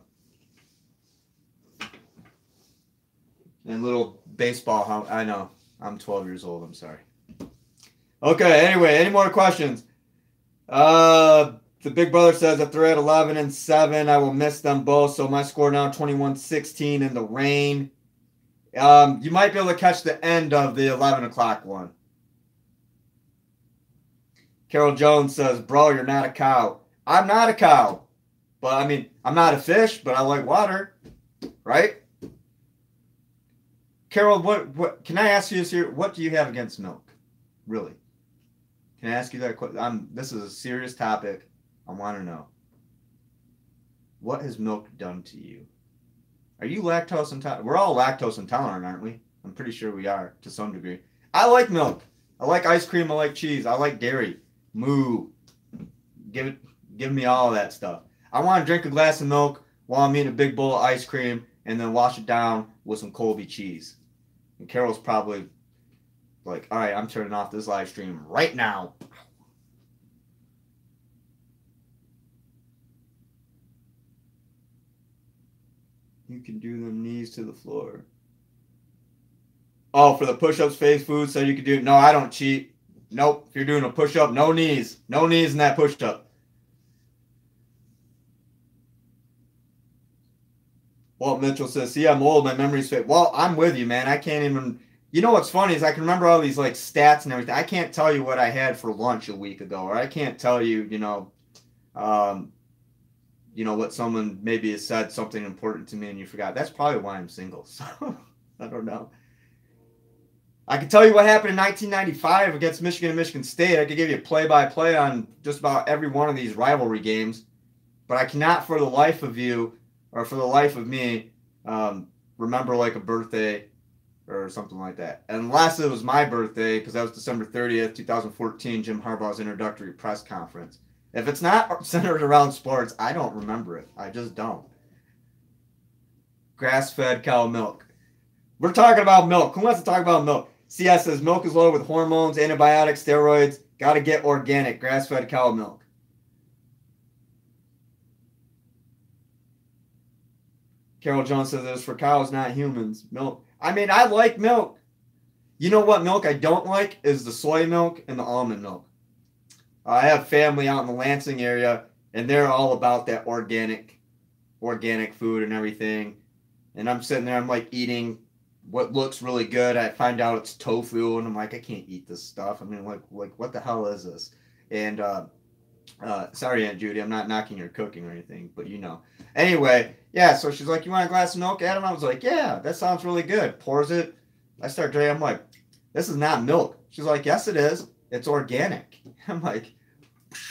And little baseball. I know. I'm 12 years old. I'm sorry. Okay, anyway, any more questions? The big brother says if they're at 11-7, I will miss them both. So my score now 21-16 in the rain. You might be able to catch the end of the 11 o'clock one. Carol Jones says, bro, you're not a cow. I'm not a cow. But, I mean, I'm not a fish, but I like water. Right? Carol, what can I ask you this here? What do you have against milk? Really? Can I ask you that question? This is a serious topic. I want to know. What has milk done to you? Are you lactose intolerant? We're all lactose intolerant, aren't we? I'm pretty sure we are to some degree. I like milk. I like ice cream. I like cheese. I like dairy. Moo. Give me all of that stuff. I want to drink a glass of milk while I'm eating a big bowl of ice cream and then wash it down with some Colby cheese. And Carol's probably like, all right, I'm turning off this live stream right now. You can do them knees to the floor. Oh, for the push-ups, face food, so you can do... No, I don't cheat. Nope. If you're doing a push-up, no knees. No knees in that push-up. Walt Mitchell says, see, I'm old. My memory's fit. Well, I'm with you, man. I can't even... You know what's funny is I can remember all these like stats and everything. I can't tell you what I had for lunch a week ago, or I can't tell you, what someone maybe has said something important to me and you forgot. That's probably why I'm single. So I don't know. I can tell you what happened in 1995 against Michigan and Michigan State. I could give you a play-by-play on just about every one of these rivalry games, but I cannot for the life of you or for the life of me remember like a birthday or something like that. Unless it was my birthday, because that was December 30th, 2014, Jim Harbaugh's introductory press conference. If it's not centered around sports, I don't remember it. I just don't. Grass-fed cow milk. We're talking about milk. Who wants to talk about milk? CS says milk is loaded with hormones, antibiotics, steroids. Got to get organic, grass-fed cow milk. Carol Jones says it's for cows, not humans. Milk. I mean, I like milk. You know what milk I don't like is the soy milk and the almond milk. I have family out in the Lansing area, and they're all about that organic food and everything. And I'm sitting there, I'm like eating what looks really good. I find out it's tofu, and I'm like, I can't eat this stuff. I mean, like what the hell is this? And sorry, Aunt Judy, I'm not knocking your cooking or anything, but you know. Anyway, yeah, so she's like, you want a glass of milk, Adam? I was like, yeah, that sounds really good. Pours it. I start drinking. I'm like, this is not milk. She's like, yes, it is. It's organic. I'm like,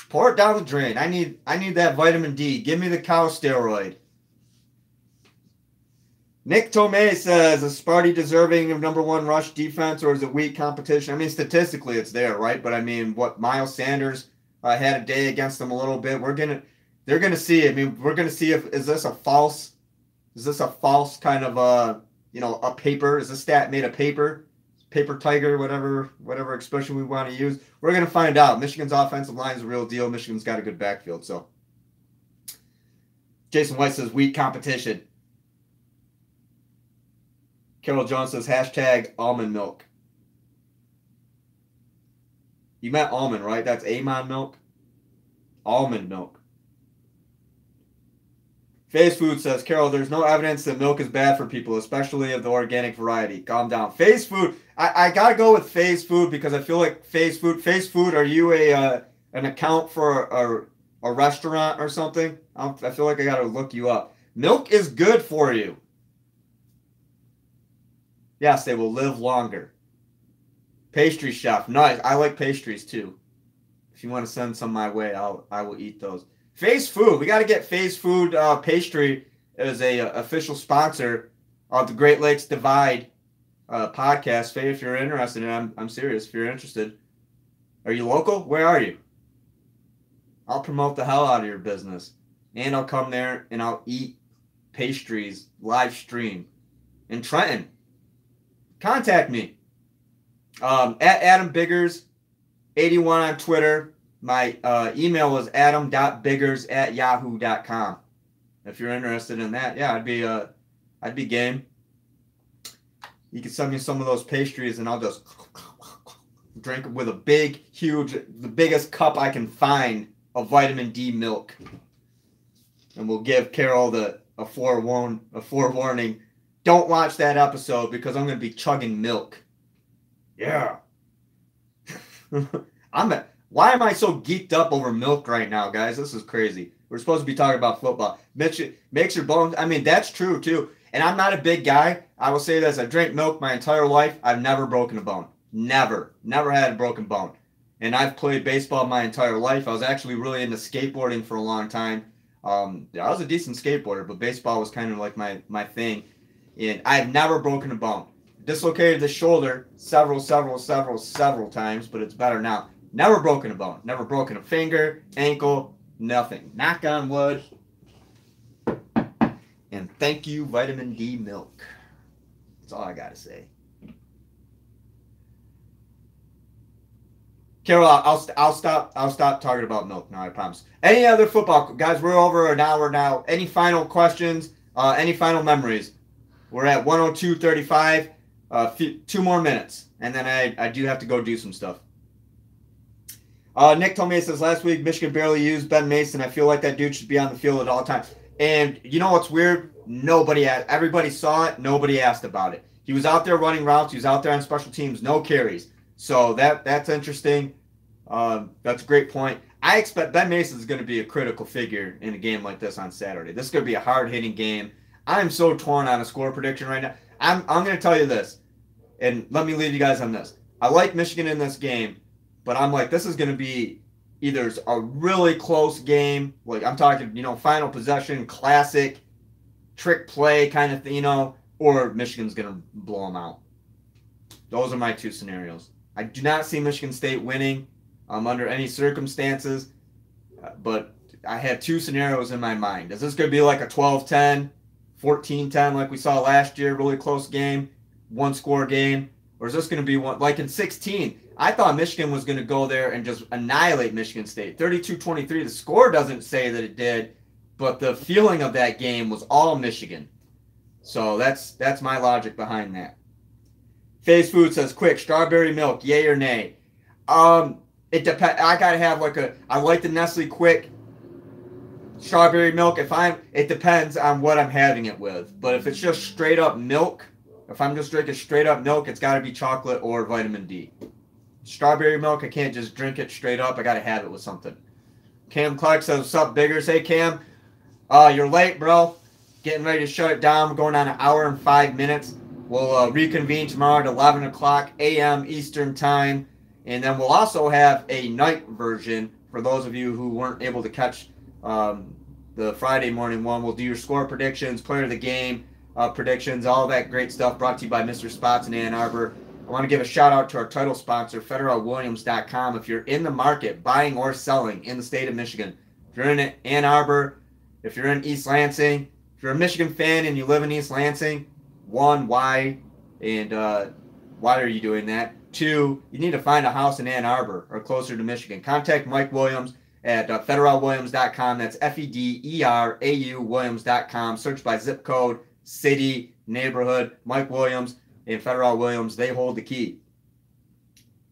pour it down the drain. I need that vitamin D. Give me the cow steroid. Nick Tomei says, is Sparty deserving of #1 rush defense, or is it weak competition? I mean, statistically, it's there, right? But I mean, what Miles Sanders had a day against them a little bit. They're gonna see. I mean, we're gonna see is this a false kind of a paper. Is the stat made of paper? Paper tiger, whatever expression we want to use. We're going to find out. Michigan's offensive line is a real deal. Michigan's got a good backfield. So Jason White says weak competition. Carol Jones says hashtag almond milk. You meant almond, right? That's almond milk. Almond milk. Phase Food says, Carol, there's no evidence that milk is bad for people, especially of the organic variety. Calm down. Phase Food. I got to go with Phase Food because I feel like Phase Food, are you an account for a restaurant or something? I feel like I got to look you up. Milk is good for you. Yes, they will live longer. Pastry chef. Nice. I like pastries too. If you want to send some my way, I will eat those. Phase Food. We got to get Phase Food Pastry as a official sponsor of the Great Lakes Divide podcast. Faye, if you're interested, and I'm serious, if you're interested. Are you local? Where are you? I'll promote the hell out of your business. And I'll come there and I'll eat pastries live stream. In Trenton. Contact me. At Adam Biggers 81 on Twitter. My email is adam.biggers@yahoo.com. If you're interested in that, yeah, I'd be game. You can send me some of those pastries, and I'll just drink it with a big, huge, the biggest cup I can find of vitamin D milk. And we'll give Carol a forewarning. Don't watch that episode because I'm going to be chugging milk. Yeah. Why am I so geeked up over milk right now, guys? This is crazy. We're supposed to be talking about football. Makes your bones. I mean, that's true, too. And I'm not a big guy. I will say this. I've drank milk my entire life. I've never broken a bone. Never. Never had a broken bone. And I've played baseball my entire life. I was actually really into skateboarding for a long time. I was a decent skateboarder, but baseball was kind of like my thing. And I've never broken a bone. Dislocated the shoulder several times, but it's better now. Never broken a bone. Never broken a finger, ankle, nothing. Knock on wood. And thank you, vitamin D milk. That's all I got to say. Carol, I'll stop talking about milk now, I promise. Any other football? Guys, we're over an hour now. Any final questions? Any final memories? We're at 102.35. 2 more minutes. And then I do have to go do some stuff. Nick told me, he says, last week, Michigan barely used Ben Mason. I feel like that dude should be on the field at all times. And you know what's weird? Everybody saw it. Nobody asked about it. He was out there running routes. He was out there on special teams. No carries. So that's interesting. That's a great point. I expect Ben Mason is going to be a critical figure in a game like this on Saturday. This is going to be a hard-hitting game. I'm so torn on a score prediction right now. I'm going to tell you this, and let me leave you guys on this. I like Michigan in this game, but I'm like, this is going to be either a really close game, like I'm talking, final possession, classic, trick play kind of thing, or Michigan's going to blow them out. Those are my 2 scenarios. I do not see Michigan State winning under any circumstances, but I have 2 scenarios in my mind. Is this going to be like a 12-10, 14-10 like we saw last year, really close game, 1-score game? Or is this going to be one like in 16? I thought Michigan was going to go there and just annihilate Michigan State. 32-23. The score doesn't say that it did, but the feeling of that game was all Michigan. So that's my logic behind that. Phase Food says, quick, strawberry milk, yay or nay? It depends. I gotta have I like the Nestle Quick strawberry milk. It depends on what I'm having it with. But if it's just straight up milk, if I'm just drinking straight up milk, it's got to be chocolate or vitamin D. Strawberry milk, I can't just drink it straight up. I got to have it with something. Cam Clark says, what's up, Biggers? Hey, Cam. You're late, bro. Getting ready to shut it down. We're going on an hour and 5 minutes. We'll reconvene tomorrow at 11 o'clock a.m. Eastern Time. And then we'll also have a night version for those of you who weren't able to catch the Friday morning one. We'll do your score predictions, player of the game predictions, all that great stuff brought to you by Mr. Spots in Ann Arbor. I want to give a shout out to our title sponsor, FederalWilliams.com. If you're in the market, buying or selling in the state of Michigan, if you're in Ann Arbor, if you're in East Lansing, if you're a Michigan fan and you live in East Lansing, One, why? And why are you doing that? Two, you need to find a house in Ann Arbor or closer to Michigan. Contact Mike Williams at federalwilliams.com. That's FEDERAU Williams.com. Search by zip code, city, neighborhood. Mike Williams and Federal Williams, they hold the key.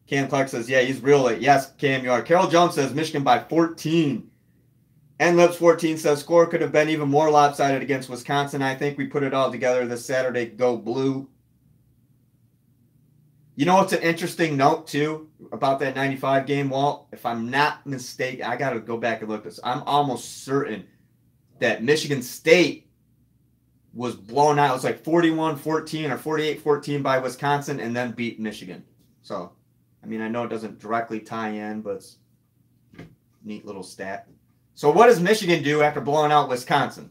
Cam Clark says, yeah, he's real late. Yes, Cam, you are. Carol Jones says Michigan by 14. And Lips 14 says score could have been even more lopsided against Wisconsin. I think we put it all together this Saturday. Go blue. You know what's an interesting note, too, about that 95 game, Walt? If I'm not mistaken, I got to go back and look at this. I'm almost certain that Michigan State was blown out. It was like 41-14 or 48-14 by Wisconsin and then beat Michigan. So, I mean, I know it doesn't directly tie in, but it's a neat little stat. So what does Michigan do after blowing out Wisconsin?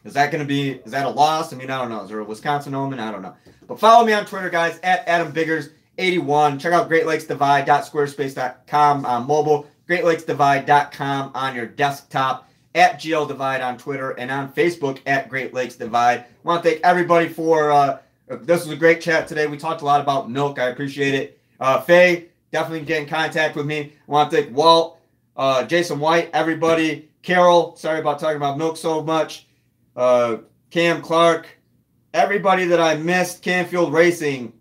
Is that a loss? I mean, I don't know. Is there a Wisconsin omen? I don't know. But follow me on Twitter, guys, at AdamBiggers81. Check out GreatLakesDivide.squarespace.com on mobile, GreatLakesDivide.com on your desktop, at GL Divide on Twitter, and on Facebook at Great Lakes Divide. I want to thank everybody for, this was a great chat today. We talked a lot about milk. I appreciate it. Faye, definitely get in contact with me. I want to thank Walt, Jason White, everybody. Carol, sorry about talking about milk so much. Cam Clark, everybody that I missed. Canfield Racing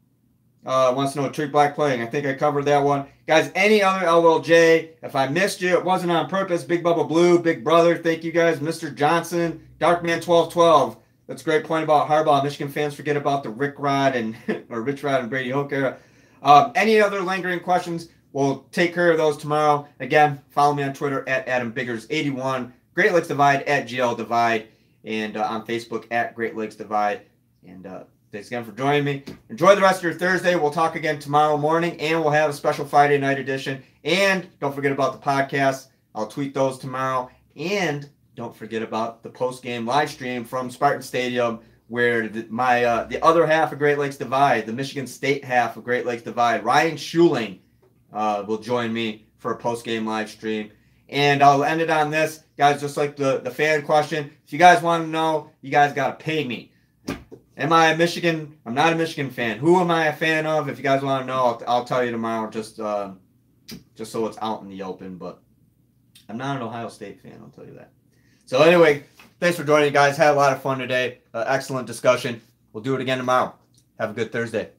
wants to know Trick Black playing. I think I covered that one. Guys, any other LLJ, if I missed you, it wasn't on purpose. Big Bubba Blue, Big Brother, thank you guys. Mr. Johnson, Darkman1212. That's a great point about Harbaugh. Michigan fans forget about the Rick Rod and or Rich Rod and Brady Hoke era. Any other lingering questions? We'll take care of those tomorrow. Again, follow me on Twitter at AdamBiggers81, Great Lakes Divide at GL Divide, and on Facebook at Great Lakes Divide. And thanks again for joining me. Enjoy the rest of your Thursday. We'll talk again tomorrow morning, and we'll have a special Friday night edition. And don't forget about the podcasts. I'll tweet those tomorrow. And don't forget about the post-game live stream from Spartan Stadium, where the other half of Great Lakes Divide, the Michigan State half of Great Lakes Divide, Ryan Schuling, will join me for a post-game live stream. And I'll end it on this. Guys, just like the fan question, if you guys want to know, you guys got to pay me. Am I a Michigan? I'm not a Michigan fan. Who am I a fan of? If you guys want to know, I'll tell you tomorrow, just so it's out in the open. But I'm not an Ohio State fan, I'll tell you that. So anyway, thanks for joining, guys. Had a lot of fun today. Excellent discussion. We'll do it again tomorrow. Have a good Thursday.